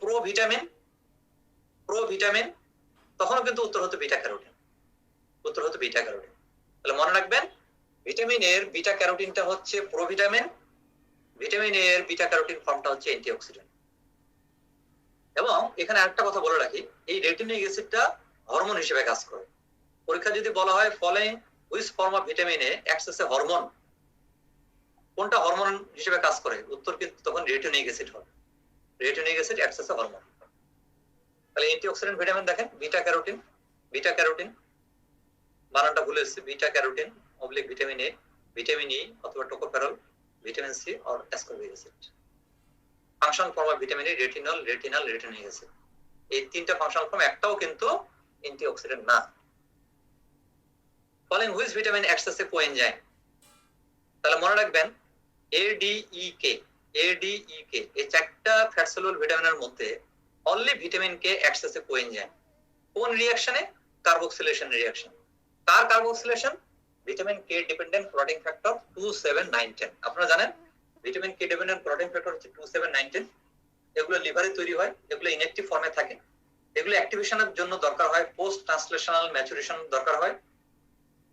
[SPEAKER 1] provitamin, তখনও কিন্তু উত্তর হতো বিটা ক্যারোটিন। তাহলে মনে রাখবেন ভিটামিন এর বিটা ক্যারোটিনটা হচ্ছে প্রোভিটামিন, ভিটামিন এ এর বিটা ক্যারোটিন ফর্মটা হচ্ছে অ্যান্টিঅক্সিডেন্ট। এবং এখানে আরেকটা কথা বলে রাখি, এই রেটিনোইক অ্যাসিডটা হরমোন হিসেবে কাজ করে। পরীক্ষা যদি বলা হয় following which form of vitamin A acts as a hormone, কোনটা হরমোন হিসেবে কাজ করে? উত্তর কিন্তু তখন রেটিনোইক অ্যাসিড হবে। Retinoic acid acts as a hormone. তাহলে অ্যান্টিঅক্সিডেন্ট ভিটামিন দেখেন বিটা ক্যারোটিন বানানটা ভুলে এসেছে, beta carotene oblique vitamin A, vitamin E অথবা tocopherol, vitamin C or ascorbic acid. Function form of vitamin A retinoic acid. এই তিনটা functional form একটাও কিন্তু অ্যান্টিঅক্সিডেন্ট না। Following which vitamin acts as a coenzyme? তাহলে মনে রাখবেন এডিইকে, এই চারটা ফ্যাট সলিউবল ভিটামিনের মধ্যে only vitamin K acts as a coenzyme. কোন রিঅ্যাকশনে? Carboxylation reaction. কার কার্বক্সিলেশন? Vitamin K dependent clotting factor 2, 7, 9, 10। আপনারা জানেন vitamin K dependent clotting factor হচ্ছে 2, 7, 9, 10। এগুলো লিভারে তৈরি হয়, এগুলো ইনঅ্যাক্টিভ ফর্মে থাকে। এগুলো অ্যাক্টিভেশনের জন্য দরকার হয় পোস্ট ট্রান্সলেশনাল ম্যাচুরেশন দরকার হয়।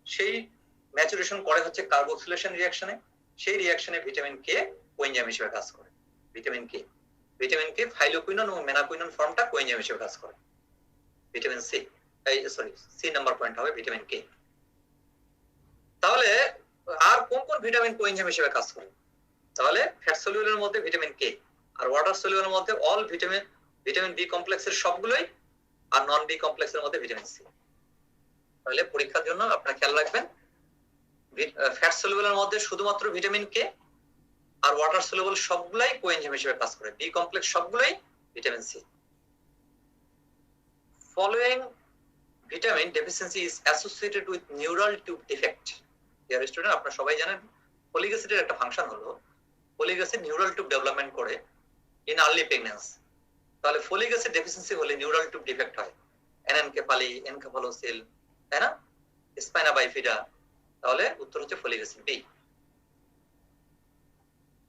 [SPEAKER 1] সেই ম্যাচুরেশন করে হচ্ছে কার্বক্সিলেশন রিঅ্যাকশনে। সেই রিঅ্যাকশনে ভিটামিন কে কোএনজাইম হিসেবে কাজ করে। ভিটামিন কে ফাইলোকুইনন এবং মেনাকুইনন ফর্মটা কোএনজাইম হিসেবে কাজ করে। ভিটামিন সি নাম্বার পয়েন্ট হবে ভিটামিন কে। তাহলে আর কোন কোন ভিটামিন কোএনজাইম হিসেবে কাজ করে? তাহলে ফ্যাট সলিউবলের মধ্যে ভিটামিন কে, আর ওয়াটার সলিউবলের মধ্যে অল ভিটামিন বি কমপ্লেক্সের সবগুলোই, আর নন বি কমপ্লেক্সের মধ্যে ভিটামিন সি। তাহলে পরীক্ষার জন্য আপনারা খেয়াল রাখবেন ফ্যাট সলিউবলের মধ্যে শুধুমাত্র ভিটামিন কে আর ওয়াটার সলিউবল সবগুলাই কোএনজাইম হিসেবে কাজ করে, বি কমপ্লেক্স সবগুলাই vitamin C. Following vitamin deficiency is associated with neural tube defect. Dear student, আপনারা সবাই জানেন ফলিক অ্যাসিডের একটা ফাংশন হলো folic acid neural tube development করে ইন আর্লি প্রেগন্যান্সি। তাহলে ফলিক অ্যাসিড ডেফিসিয়েন্সি হলে নিউরাল টিউব ডিফেক্ট হয়, এনএনকেফালি, এনকেফালোসিল, তাই না, স্পাইনা বাইফিডা। তাহলে উত্তর হচ্ছে folic acid B.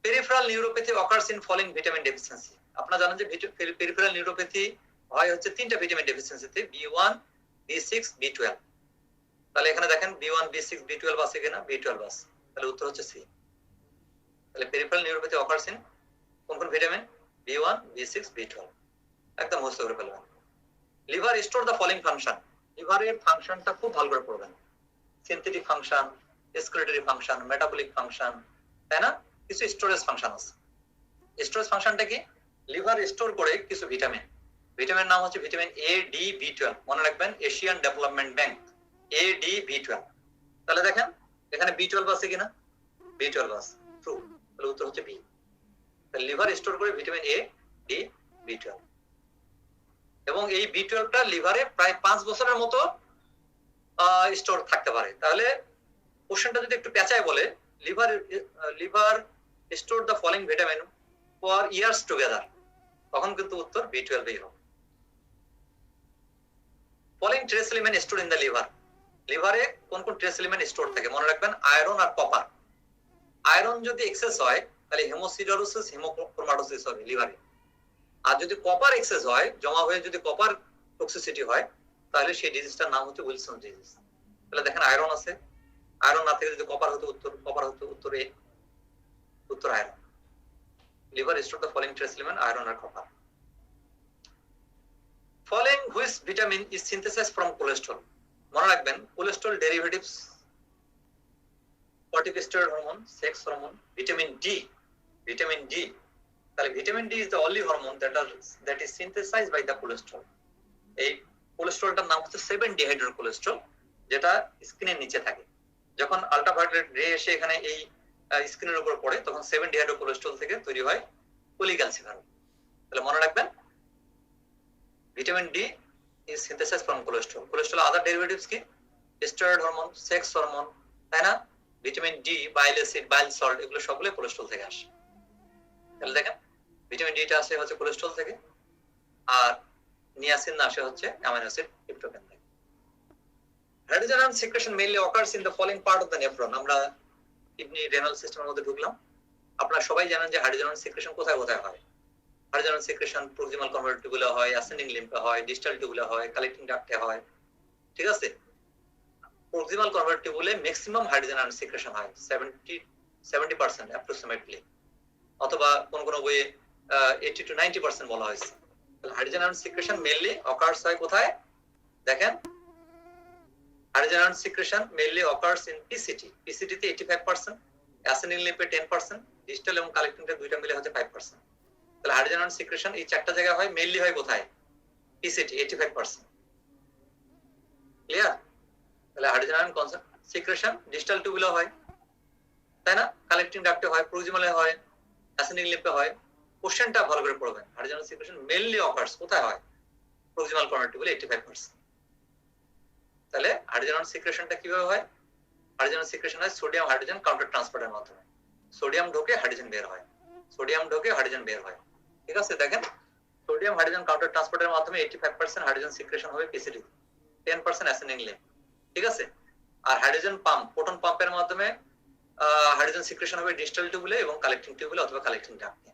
[SPEAKER 1] Peripheral neuropathy occurs in following vitamin deficiency. আপনারা জানেন যে পেরিফেরাল নিউরোপ্যাথি হয় হচ্ছে তিনটা ভিটামিন ডেফিসিয়েন্সিতে, বি1, বি6, বি12। তাহলে এখানে দেখেন বি1, বি6, বি12 আছে কিনা, বি12 আছে, তাহলে উত্তর হচ্ছে সি। তাহলে পেরিফেরাল নিউরোপ্যাথি অকার্স ইন কোন কোন ভিটামিন, বি1, বি6, বি12, একদম মুখস্থ করে ফেলবেন। Liver store the following function. লিভারের ফাংশনটা খুব ভালো করে পড়বেন, synthetic function, excretory function, metabolic function, তাই না, কিছু স্টোরেজ ফাংশন আছে। স্টোরেজ ফাংশনটা কি, লিভার স্টোর করে কিছু ভিটামিন, ভিটামিনের নাম হচ্ছে ভিটামিন এ, ডি, বি12। মনে রাখবেন এশিয়ান ডেভেলপমেন্ট ব্যাংক, এ, ডি, বি12। তাহলে দেখেন এখানে বি12 আছে কিনা, বি12 আছে, ট্রু, তাহলে উত্তর হচ্ছে বি। তাহলে লিভার স্টোর করে ভিটামিন এ, ডি, বি12, এবং এই বি12টা লিভারে প্রায় 5 বছরের মতো স্টোর থাকতে পারে। তাহলে কোশ্চেনটা যদি একটু পেঁচায় বলে liver store the following vitamin for years together, তখন কিন্তু উত্তর বি12 হবে। Following trace element store in the liver. লিভারে কোন কোন ট্রেস এলিমেন্ট স্টোর থাকে, মনে রাখবেন আয়রন আর কপার। আয়রন যদি এক্সেস হয় তাহলে হেমোসিডারোসিস, হেমোক্রোমাটোসিস হবে লিভারে। আর যদি কপার এক্সেস হয়, জমা হয়ে যদি কপার টক্সিসিটি হয়, তাহলে সেই ডিজিজটার নাম হচ্ছে উইলসন ডিজিজ। তাহলে দেখেন আয়রন আছে, আয়রন না থেকে যদি কপার হতো উত্তর, কপার হতো উত্তর এ, উত্তর iron. Liver store the following trace element iron আর copper. Following which vitamin is synthesized from cholesterol. মনে রাখবেন cholesterol derivatives, corticosteroid hormone, sex hormone, vitamin D, vitamin D. তাহলে vitamin D is the only hormone that is synthesized by the cholesterol. এই কোলেস্ট্রলটার নাম হচ্ছে 7-ডিহাইড্রোকোলেস্ট্রল, যেটা স্কিনের নিচে থাকে। যখন আল্ট্রাভায়োলেট রে এসে এখানে এই স্কিনের উপর পড়ে, তখন 7-ডিহাইড্রোকোলেস্ট্রল থেকে তৈরি হয় কোলিক্যালসিফেরল। তাহলে মনে রাখবেন vitamin D is synthesized from cholesterol. Cholesterol other derivatives কি, স্টেরয়েড হরমোন, সেক্স হরমোন, তাই না, ভিটামিন ডি, বাইল অ্যাসিড, বাইল সল্ট, এগুলো সবগুলো কোলেস্ট্রল থেকে আসে। তাহলে দেখেন ভিটামিন ডিটা আসে হচ্ছে কোলেস্ট্রল থেকে, আর নিয়াসিন আসে হচ্ছে অ্যামাইনো অ্যাসিড ট্রিপ্টোফ্যান থেকে। Hydrogen ion secretion mainly occurs in the following part of the nephron. আমরা কিডনি রেনাল সিস্টেমের মধ্যে ঢুকলাম। আপনারা সবাই জানেন যে হাইড্রোজেন আয়ন সিক্রেশন কোথায় কোথায় হয়। Hydrogen ion secretion proximal convert টিউবুলে হয়, অ্যাসেন্ডিং লিম্ফে হয়, ডিস্টাল টিউবুলে হয়, কালেক্টিং ডাক্টে হয়, ঠিক আছে। প্রক্সিমাল কনভার্ট টিউবুলে ম্যাক্সিমাম হাইড্রোজেন আয়ন সিক্রেশন হয় 70% অ্যাপ্রক্সিমেটলি, অথবা কোন কোন বইয়ে 80 to 90% বলা হয়েছে। তাহলে hydrogen ion secretion mainly occurs হয় কোথায়, দেখেন hydrogen ion secretion mainly occurs in PCT. PCT তে 85%, অ্যাসেন্ডিং লিম্ফে 10%, ডিস্টাল এবং কালেক্টিংটা দুইটা মিলে হচ্ছে 5%। তাহলে হাইড্রোজেন আয়ন সিক্রেশন এই চারটা জায়গায় হয়, মেইনলি হয় কোথায়, পিসিটি 85%। ক্লিয়ার? তাহলে হাইড্রোজেন আয়ন সিক্রেশন ডিস্টাল টিউবুলে হয়, তাই না, কালেক্টিং ডাক্টে হয়, প্রক্সিমালে হয়, অ্যাসেন্ডিং লিম্ফে হয়। কোশ্চেনটা ভালো করে পড়বেন, hydrogen ion secretion mainly occurs কোথায় হয়, প্রক্সিমাল কর্নার টিউবুলে 85%। তাহলে হাইড্রোজেন আয়ন সিক্রেশনটা কিভাবে হয়, হাইড্রোজেন সিক্রেশন হয় সোডিয়াম হাইড্রোজেন কাউন্টার ট্রান্সপোর্টের মাধ্যমে। সোডিয়াম ঢোকে হাইড্রোজেন বের হয়, সোডিয়াম ঢোকে হাইড্রোজেন বের হয়, ঠিক আছে। দেখেন সোডিয়াম হাইড্রোজেন কাউন্টার ট্রান্সপোর্টের মাধ্যমে 85% হাইড্রোজেন সিক্রেশন হবে পিসিটি, 10% অ্যাসেন্ডিং লিম্ফ, ঠিক আছে। আর হাইড্রোজেন পাম্প, প্রোটন পাম্পের মাধ্যমে হাইড্রোজেন সিক্রেশন হবে ডিস্টাল টিউবুলে এবং কালেক্টিং টিউবুলে অথবা কালেক্টিং ডাক্টে।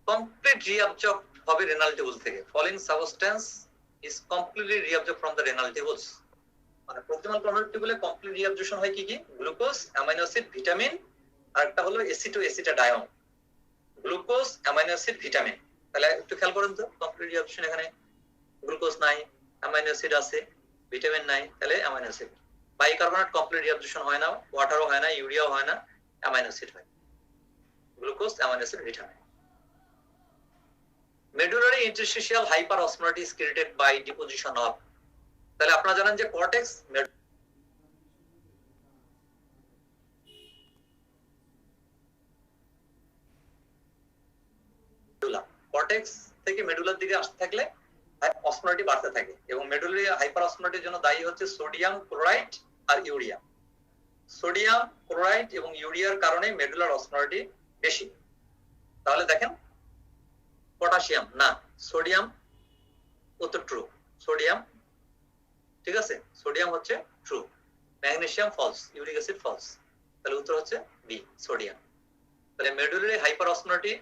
[SPEAKER 1] কমপ্লিট রিঅ্যাবজর্ব হবে রেনাল টিউবুল থেকে। Following substance is completely reabsorb from the renal tubules. মানে প্রক্সিমাল কনভার্ট টিউবুলে কমপ্লিট রিঅ্যাবজর্পশন হয় কি কি, গ্লুকোজ, অ্যামাইনো অ্যাসিড, ভিটামিন, আর একটা হলো এসিটো এসিটাডায়ন। Glucose, amino acid, vitamin. তাহলে একটু খেয়াল করেন তো, কমপ্লিট রিঅ্যাবজর্পশন এখানে গ্লুকোজ নাই, অ্যামাইনো অ্যাসিড আছে, ভিটামিন নাই, তাহলে amino acid. Bicarbonate complete reabsorption হয় না, ওয়াটারও হয় না, ইউরিয়াও হয় না, অ্যামাইনো অ্যাসিড হয়, glucose, amino acid, vitamin. Medullary interstitial hyperosmolarity is created by deposition of. তাহলে আপনারা জানেন যে কর্টেক্স মেডুলা, কর্টেক্স থেকে মেডুলার দিকে আসতে থাকলে অসমোলারিটি বাড়তে থাকে এবং মেডুলারি হাইপার অসমোলারিটির জন্য দায়ী হচ্ছে সোডিয়াম ক্লোরাইড আর ইউরিয়া। সোডিয়াম ক্লোরাইড এবং ইউরিয়ার কারণে মেডুলার অসমোলারিটি বেশি। তাহলে দেখেন পটাশিয়াম না, সোডিয়াম উত্তর ট্রু, সোডিয়াম ঠিক আছে, সোডিয়াম হচ্ছে true, magnesium false, uric acid false. তাহলে উত্তর হচ্ছে বি, সোডিয়াম। তাহলে medullary hyper osmolarity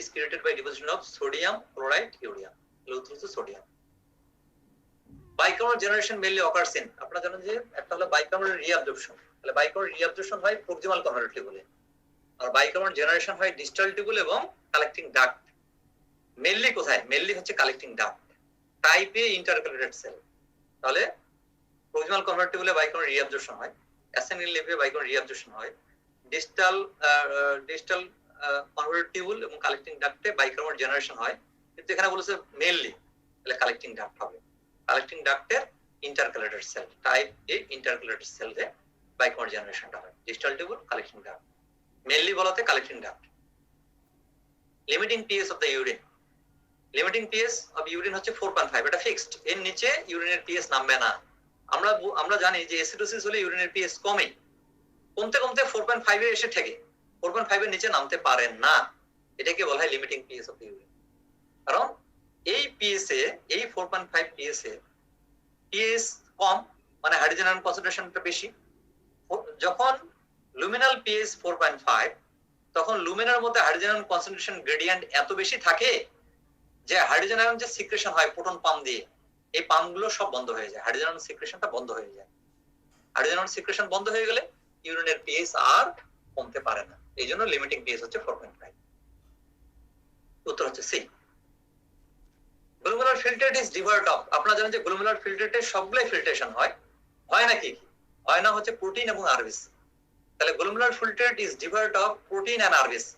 [SPEAKER 1] is created by deposition of sodium chloride urea, তাহলে উত্তর হচ্ছে sodium. Bicarbonate generation mainly occurs in, আপনারা জানেন যে একটা হলো বাইকার্বনেট রিঅ্যাবজর্পশন, তাহলে বাইকার্বনেট রিঅ্যাবজর্পশন হয় প্রক্সিমাল কনভার্ট টিউবুলে, আর বাইকার্বনেট জেনারেশন হয় ডিস্টাল টিউবুল এবং কালেক্টিং ডাক্ট। মেইনলি কোথায়? মেইনলি হচ্ছে collecting duct, type A ইন্টারকালেটেড sell. তাহলে প্রক্সিমাল কনভার্ট টিউবুলে বাইকার্বনেট রিঅ্যাবজর্পশন হয়, অ্যাসেন্ডিং লিভে বাইকার্বনেট রিঅ্যাবজর্পশন হয়, ডিস্টাল কনভার্ট টিউবুল এবং কালেক্টিং ডাক্টে বাইকার্বনেট জেনারেশন হয়। কিন্তু এখানে বলেছে মেইনলি, তাহলে কালেক্টিং ডাক্ট হবে। কালেক্টিং ডাক্টের intercalated cell, type A intercalated সেলে বাইকার্বনেট জেনারেশনটা হয়, distal tubule, collecting duct. Mainly বলাতে collecting duct. Limiting pH of the urine, limiting pH of urine হচ্ছে 4.5, এটা ফিক্সড, এর নিচে ইউরিনের পিএইচ নামবে না। আমরা জানি যে অ্যাসিডোসিস হলে ইউরিনের পিএইচ কমে, কমতে কমতে 4.5 এ এসে ঠেকে, 4.5 এর নিচে নামতে পারে না, এটাকে বলা হয় limiting pH of the urine. কারণ এই পিএইচ এ, এই 4.5 পিএইচ এ পিএইচ কম, মানে হাইড্রোজেন আয়ন কনসেন্ট্রেশনটা বেশি। যখন লুমিনাল পিএইচ 4.5, তখন লুমিনার মধ্যে হাইড্রোজেন আয়ন কনসেন্ট্রেশন গ্রেডিয়েন্ট এত বেশি থাকে যে হাইড্রোজেন আয়ন যে সিক্রেশন হয় প্রোটন পাম্প দিয়ে, এই পাম্পগুলো সব বন্ধ হয়ে যায়, হাইড্রোজেন আয়ন সিক্রেশনটা বন্ধ হয়ে যায়। হাইড্রোজেন আয়ন সিক্রেশন বন্ধ হয়ে গেলে ইউরিনের পিএইচ আর কমতে পারে না, এই জন্য লিমিটিং পিএইচ হচ্ছে 4.5। উত্তর হচ্ছে C. Glomerular filtrate is divide of, আপনারা জানেন যে গ্লোমেরুলার ফিল্ট্রেটে সবগুলাই ফিল্ট্রেশন হয়, হয় নাকি? হয় না হচ্ছে প্রোটিন এবং আরবিসি। তাহলে glomerular filtrate is divide of protein and RBC.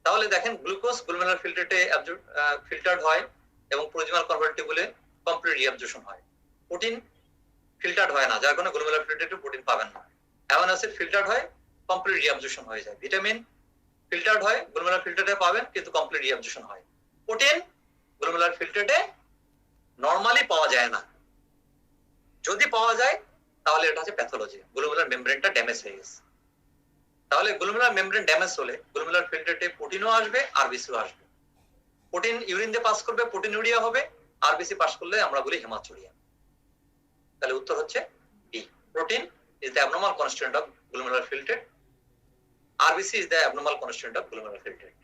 [SPEAKER 1] তাহলে দেখেন গ্লুকোজ গ্লোমেরুলার ফিল্ট্রেটে ফিল্টার্ড হয় এবং প্রক্সিমাল কনভার্ট টিউবুলে কমপ্লিট রিঅ্যাবজর্পশন হয়। প্রোটিন ফিল্টার্ড হয় না, যার কারণে গ্লোমেরুলার ফিল্ট্রেটে প্রোটিন পাবেন না। অ্যামাইনো অ্যাসিড ফিল্টার্ড হয়, কমপ্লিট রিঅ্যাবজর্পশন হয়ে যায়। ভিটামিন ফিল্টার্ড হয়, গ্লোমেরুলার ফিল্ট্রেটে পাবেন কিন্তু কমপ্লিট রিঅ্যাবজর্পশন হয়। প্রোটিন গ্লোমেরুলার ফিল্ট্রেটে নরমালি পাওয়া যায় না, যদি পাওয়া যায় তাহলে এটা হচ্ছে প্যাথোলজি, গ্লোমেরুলার মেমব্রেনটা ড্যামেজ হয়ে গেছে। তাহলে গ্লোমেরুলার মেমব্রেন ড্যামেজ হলে গ্লোমেরুলার ফিল্ট্রেটে প্রোটিনও আসবে, আরবিসিও আসবে। প্রোটিন ইউরিন দিয়ে পাস করবে, প্রোটিন ইউরিয়া হবে, আরবিসি পাস করলে আমরা বলি হেমাচুরিয়া। তাহলে উত্তর হচ্ছে B, protein is the abnormal constituent of glomerular filtrate, RBC is the abnormal constituent of glomerular filtrate.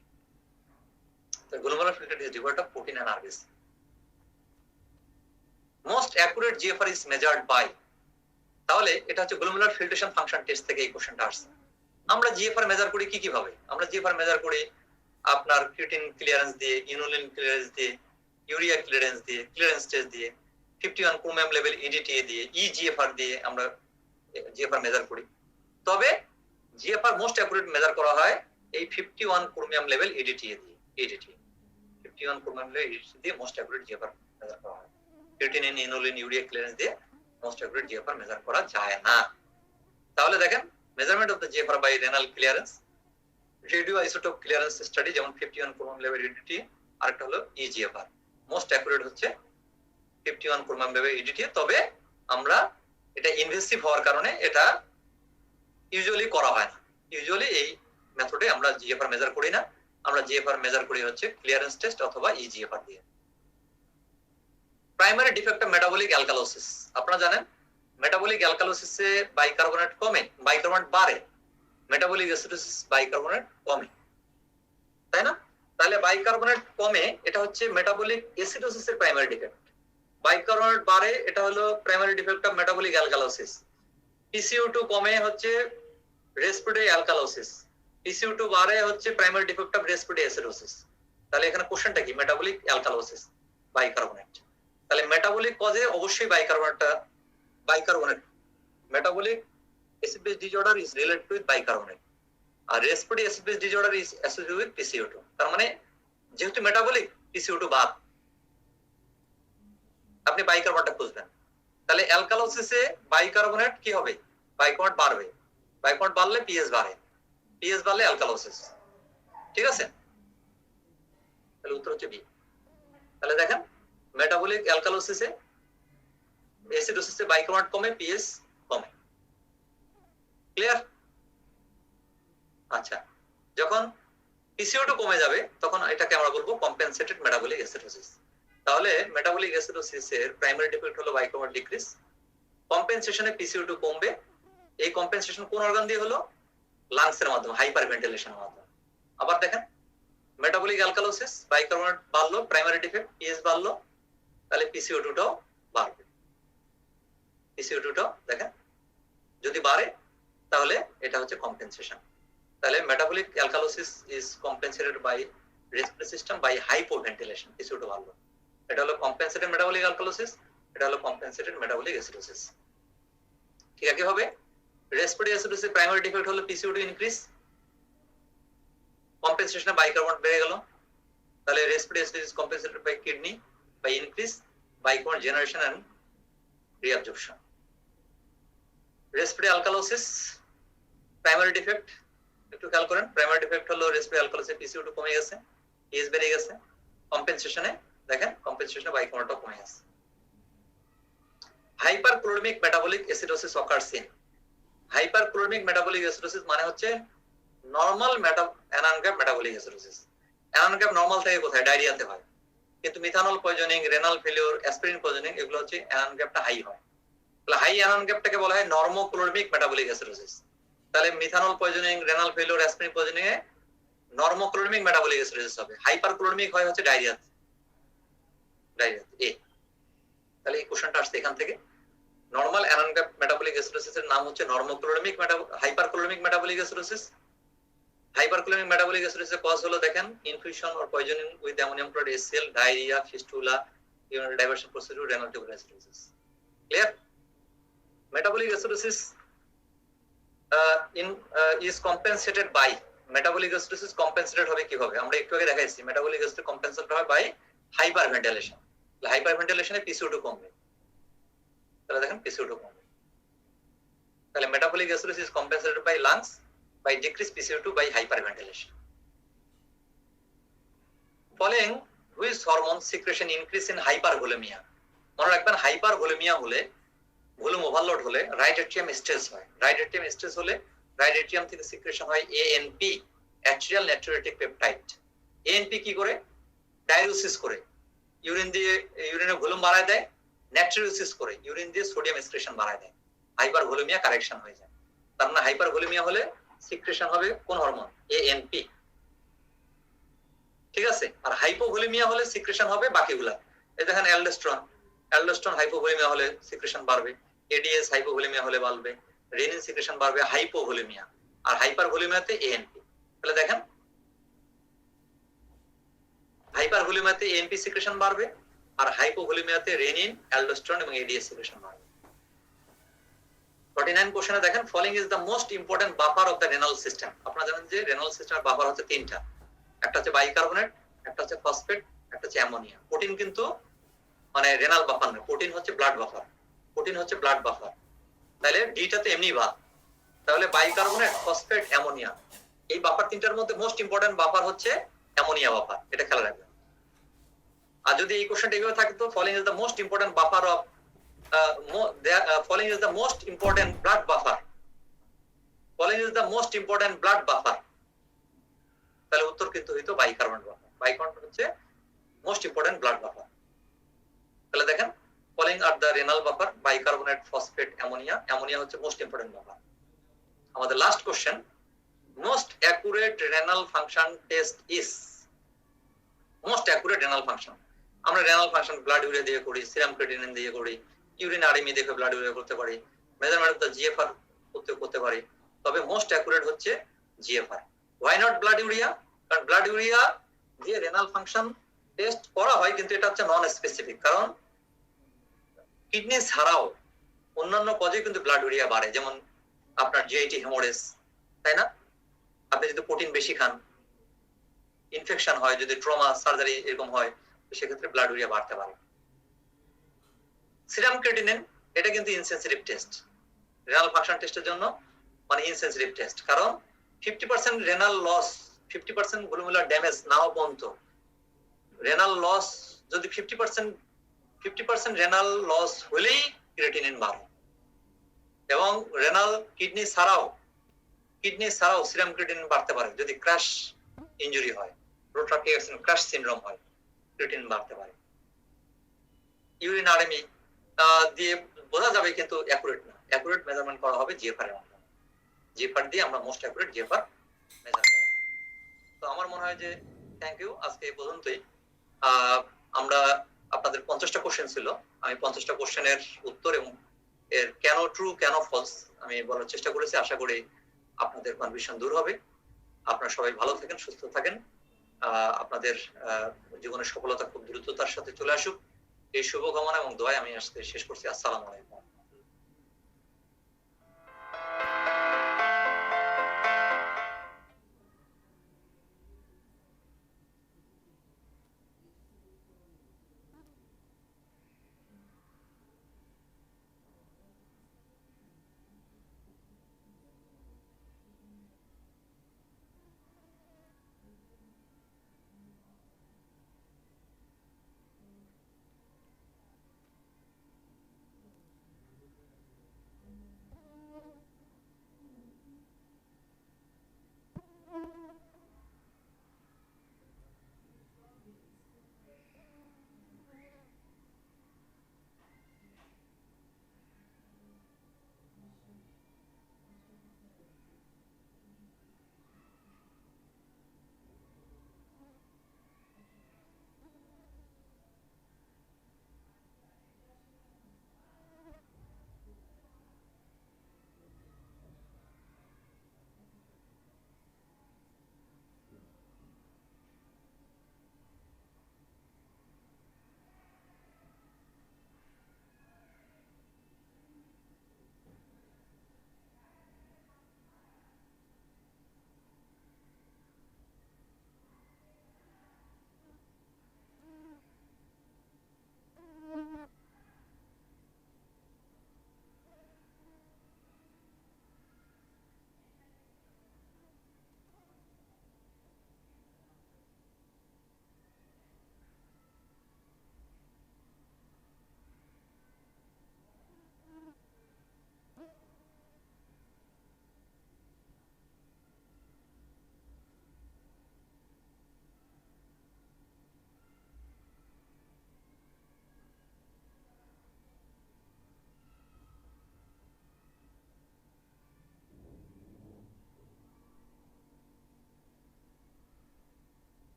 [SPEAKER 1] The glomerular filtrate is devoid of protein and RBC. Most accurate GFR is measured by, তাহলে এটা হচ্ছে glomerular filtration function test থেকে এই কোশ্চেনটা আসছে। আমরা GFR measure করি কি কিভাবে? আমরা জিএফআর মেজার করি আপনার ক্রিয়েটিন ক্লিয়ারেন্স দিয়ে, ইনুলিন ক্লিয়ারেন্স দিয়ে, ইউরিয়া ক্লিয়ারেন্স দিয়ে, ক্লিয়ারেন্স টেস্ট দিয়ে, 51 ক্রোমিয়াম লেভেল ইডিটিএ দিয়ে, ইজিএফআর দিয়ে আমরা জিএফআর মেজার করি। তবে জিএফআর মোস্ট অ্যাকুরেট মেজার করা হয় এই 51 ক্রোমিয়াম লেভেল ইডিটিএ দিয়ে, ইডিটিএ 51 ক্রোমিয়াম লেভেল ইডিটিএ দিয়ে মোস্ট অ্যাকুরেট জিএফআর মেজার করা হয়। ক্রিয়েটিন, ইনুলিন, ইউরিয়া ক্লিয়ারেন্স দিয়ে মোস্ট অ্যাকুরেট জিএফআর মেজার করা যায় না। তাহলে দেখেন measurement of the GFR by renal clearance, radioisotope clearance study যেমন 51 ক্রোমিয়াম লেভেল ইডিটি, আরেকটা হলো ইজিএফআর। মোস্ট অ্যাকুরেট হচ্ছে 51 ক্রোমিয়াম লেভেল ইডিটি। তবে আমরা এটা ইনভেসিভ হওয়ার কারণে এটা ইউজুয়ালি করা হয় না, ইউজুয়ালি এই মেথডে আমরা জিএফআর মেজার করি না, আমরা জিএফআর মেজার করি হচ্ছে ক্লিয়ারেন্স টেস্ট অথবা ইজিএফআর দিয়ে। Primary defect of metabolic alkalosis, আপনারা জানেন মেটাবলিক অ্যালকালোসিসে বাইকার্বনেট কমে, বাইকার্বনেট বাড়ে, মেটাবলিক অ্যাসিডোসিস বাইকার্বনেট কমে, তাই না? তাহলে বাইকার্বনেট কমে এটা হচ্ছে মেটাবলিক অ্যাসিডোসিসের প্রাইমারি ডিফেক্ট, বাইকার্বনেট বাড়ে এটা হলো primary defect of metabolic alkalosis. PCO2 কমে হচ্ছে রেসপিরেটরি অ্যালকালোসিস, PCO2 বাড়ে হচ্ছে primary defect of respiratory acidosis. তাহলে এখানে কোশ্চেনটা কি? Metabolic alkalosis, bicarbonate. তাহলে মেটাবলিক কজে অবশ্যই bicarbonate, metabolic acid base disorder is related with bicarbonate, আর respiratory acid base disorder is associated with PCO2। তার মানে যেহেতু মেটাবলিক, PCO2 বাদ, আপনি বাইকার্বনেটটা খুঁজবেন। তাহলে অ্যালকালোসিসে বাইকার্বনেট কি হবে? বাইকার্বনেট বাড়বে, বাইকার্বনেট বাড়লে পিএইচ বাড়ে, পিএইচ বাড়লে অ্যালকালোসিস, ঠিক আছে? তাহলে উত্তর হচ্ছে বি। তাহলে দেখেন মেটাবলিক অ্যালকালোসিসে অ্যাসিডোসিসে বাইকার্বনেট কমে, পিএস কমে। ক্লিয়ার? আচ্ছা, যখন পিসিও2 কমে যাবে তখন এটাকে আমরা বলবো কম্পেনসেটেড মেটাবলিক অ্যাসিডোসিস। তাহলে মেটাবলিক অ্যাসিডোসিসের প্রাইমারি ডিফেক্ট হলো বাইকার্বনেট ডিক্রিজ, কম্পেনসেশনে পিসিও2 কমবে। এই কম্পেনসেশন কোন অর্গান দিয়ে হলো? লাংসের মাধ্যমে, হাইপার ভেন্টিলেশনের মাধ্যমে। আবার দেখেন মেটাবলিক অ্যালকালোসিস, বাইকার্বনেট বাড়লো, প্রাইমারি ডিফেক্ট, পিএস বাড়লো, তাহলে পিসিও2টাও বাড়বে। পিসিও2টাও দেখেন যদি বাড়ে তাহলে এটা হচ্ছে কম্পেনসেশন। তাহলে metabolic alkalosis is compensated by respiratory system by hypoventilation, PCO two বাড়লো। এটা হলো কম্পেনসেটেড মেটাবলিক অ্যালকালোসিস, এটা হলো কম্পেনসেটেড মেটাবলিক অ্যাসিডোসিস। ঠিক আছে, হবে রেসপিরেটরি অ্যাসিডোসিস প্রাইমারি ডিফেক্ট হলো পিসিও2 ইনক্রিজ, কম্পেনসেশনে বাইকার্বনেট বেড়ে গেল, তাহলে respiratory acidosis compensated by kidney by increase bicarbonate generation and reabsorption. Respiratory alkalosis primary defect একটু খেয়াল করেন, প্রাইমারি ডিফেক্ট হলো রেসপিরেটরি অ্যালকালোসিস, পিসিও2 কমে গেছে, পিএস বেড়ে গেছে, কম্পেনসেশনে দেখেন কম্পেনসেশনে বাইকার্বনেটও কমে গেছে। Hyperchloremic metabolic acidosis occurs in, hyperchloremic metabolic acidosis মানে হচ্ছে normal anion gap metabolic acidosis. Anion gap normal থেকে কোথায়? ডায়রিয়াতে হয়, কিন্তু methanol poisoning, renal failure, aspirin poisoning এগুলো হচ্ছে অ্যানানগ্যাপটা হাই হয়। তাহলে হাই অ্যানানগ্যাপটাকে বলা হয় নরমোক্লোরিমিক মেটাবলিক অ্যাসিডোসিস। তাহলে methanol poisoning, renal failure, aspirin poisoning এ নরমোক্লোরিমিক মেটাবলিক অ্যাসিডোসিস হবে। হাইপারক্লোরিমিক হয় হচ্ছে ডায়রিয়াতে, ডায়রিয়াতে এ। তাহলে এই কোশ্চেনটা আসছে এখান থেকে। নরমাল অ্যানানগ্যাপ মেটাবলিক অ্যাসিডোসিসের নাম হচ্ছে normochloremic hyperchloremic metabolic acidosis. Hyperchloremic metabolic অ্যাসিডোসিসের কজ হলো দেখেন infusion or poisoning with ammonium chloride HCl, diarrhoea, fistula, urinary diversion procedure, renal tubular acidosis. Clear? Metabolic acidosis is compensated by, metabolic acidosis compensated হবে কিভাবে? আমরা একটু আগে দেখাইছি metabolic acidosis compensated হয় বাই হাইপারভেন্টিলেশন। হাইপারভেন্টিলেশনে পিসিও2 কমবে, তাহলে দেখেন পিসিও2 কমবে। তাহলে metabolic acidosis compensated by lungs by decrease PCO two by hyperventilation. Following which hormone secretion increase in hypervolemia? মনে রাখবেন হাইপারভোলেমিয়া হলে, ভলিউম ওভারলোড হলে রাইট এট্রিয়াম স্ট্রেস হয়। রাইট এট্রিয়াম স্ট্রেস হলে রাইট এট্রিয়াম থেকে সিক্রেশন হয় এএনপি, অ্যাট্রিয়াল নাইট্রেটিক পেপটাইড। এএনপি কি করে? ডায়ুরেসিস করে, ইউরিন দিয়ে ইউরিনের ভলিউম বাড়ায় দেয়, নাইট্রিওসিস করে ইউরিন দিয়ে সোডিয়াম এক্সক্রিশন বাড়ায় দেয়, হাইপারভোলেমিয়া কারেকশন হয়ে যায়। তার মানে হাইপারভোলেমিয়া হলে সিক্রেশন হবে কোন হরমোন? এএনপি। ঠিক আছে, আর হাইপোভোলেমিয়া হলে সিক্রেশন হবে বাকিগুলা। এই দেখেন অ্যালডোস্টেরন, অ্যালডোস্টেরন হাইপোভোলেমিয়া হলে সিক্রেশন বাড়বে, এডিএস হাইপোভোলেমিয়া হলে বাড়বে, রেনিন সিক্রেশন বাড়বে হাইপোভোলেমিয়া, আর হাইপারভোলেমিয়াতে এএনপি। তাহলে দেখেন হাইপারভোলেমিয়াতে এএনপি সিক্রেশন বাড়বে, আর হাইপোভোলেমিয়াতে রেনিন, অ্যালডোস্টেরন এবং এডিএস সিক্রেশন বাড়বে। 49 কোশ্চেনে দেখেন following is the most important buffer of the renal system. আপনারা জানেন যে রেনাল সিস্টেমের বাফার হচ্ছে তিনটা, একটা হচ্ছে বাইকার্বনেট, একটা হচ্ছে ফসফেট, একটা হচ্ছে অ্যামোনিয়া। প্রোটিন কিন্তু মানে রেনাল বাফার নয়, প্রোটিন হচ্ছে ব্লাড বাফার, প্রোটিন হচ্ছে ব্লাড বাফার। তাহলে ডিটাতে এমনি বাদ, তাহলে বাইকার্বনেট, ফসফেট, অ্যামোনিয়া, এই বাফার তিনটার মধ্যে মোস্ট ইম্পর্টেন্ট বাফার হচ্ছে অ্যামোনিয়া বাফার, এটা খেয়াল রাখবেন। আর যদি এই কোশ্চেনটা এভাবে থাকে তো following is the most important buffer of following is the most important blood buffer, following is the most important blood buffer, তাহলে উত্তর কিন্তু হইতো বাইকার্বনেট বাফার। বাইকার্বনেট হচ্ছে মোস্ট ইম্পর্টেন্ট ব্লাড বাফার। তাহলে দেখেন following are the renal buffer, bicarbonate, phosphate, ammonia. Ammonia হচ্ছে most important buffer. আমাদের last question, most accurate renal function test is, most accurate renal function. আমরা renal function blood urea দিয়ে করি, serum creatinine দিয়ে করি, urine আরএমই দেখে blood urea করতে পারি, মেজারমেন্ট অফ দ্য জিএফআর করতে পারি, তবে মোস্ট অ্যাকুরেট হচ্ছে GFR. Why not blood urea? কারণ ব্লাড ইউরিয়া দিয়ে রেনাল ফাংশন টেস্ট করা হয়, কিন্তু এটা হচ্ছে নন স্পেসিফিক। কারণ কিডনি ছাড়াও অন্যান্য কজে কিন্তু ব্লাড ইউরিয়া বাড়ে, যেমন আপনার জিআইটি হেমোরেজ, তাই না? আপনি যদি প্রোটিন বেশি খান, ইনফেকশন হয়, যদি ট্রমা সার্জারি এরকম হয়, সেক্ষেত্রে ব্লাড ইউরিয়া বাড়তে পারে। সিরাম ক্রিয়েটিনিন এটা কিন্তু ইনসেনসিটিভ টেস্ট, রেনাল ফাংশন টেস্টের জন্য মানে ইনসেনসিটিভ টেস্ট। কারণ 50% রেনাল লস, 50% গ্লোমেরুলার ড্যামেজ নাও পর্যন্ত রেনাল লস যদি 50% রেনাল লস হলেই ক্রিয়েটিনিন বাড়ে, এবং রেনাল কিডনি ছাড়াও সিরাম ক্রিয়েটিনিন বাড়তে পারে যদি ক্র্যাশ ইনজুরি হয়, রোটারি অ্যাক্সিডেন্ট ক্র্যাশ সিনড্রোম হয়, ক্রিয়েটিনিন বাড়তে পারে। ইউরিন আরএমই দিয়ে বোঝা যাবে, কিন্তু অ্যাকুরেট মেজারমেন্ট করা হবে জিএফআর এর মাধ্যমে। জিএফআর দিয়ে আমরা মোস্ট অ্যাকুরেট জিএফআর মেজার করা। তো আমার মনে হয় যে থ্যাংক ইউ, আজকে এই পর্যন্তই। আমরা আপনাদের 50টা কোশ্চেন ছিল, আমি 50টা কোশ্চেনের উত্তর এবং এর কেন ট্রু কেন ফলস আমি বলার চেষ্টা করেছি। আশা করি আপনাদের কনফিউশন দূর হবে। আপনারা সবাই ভালো থাকেন, সুস্থ থাকেন, আপনাদের জীবনের সফলতা খুব দ্রুততার সাথে চলে আসুক, এই শুভকামনা এবং দোয়ায় আমি আজকে শেষ করছি। আসসালামু আলাইকুম।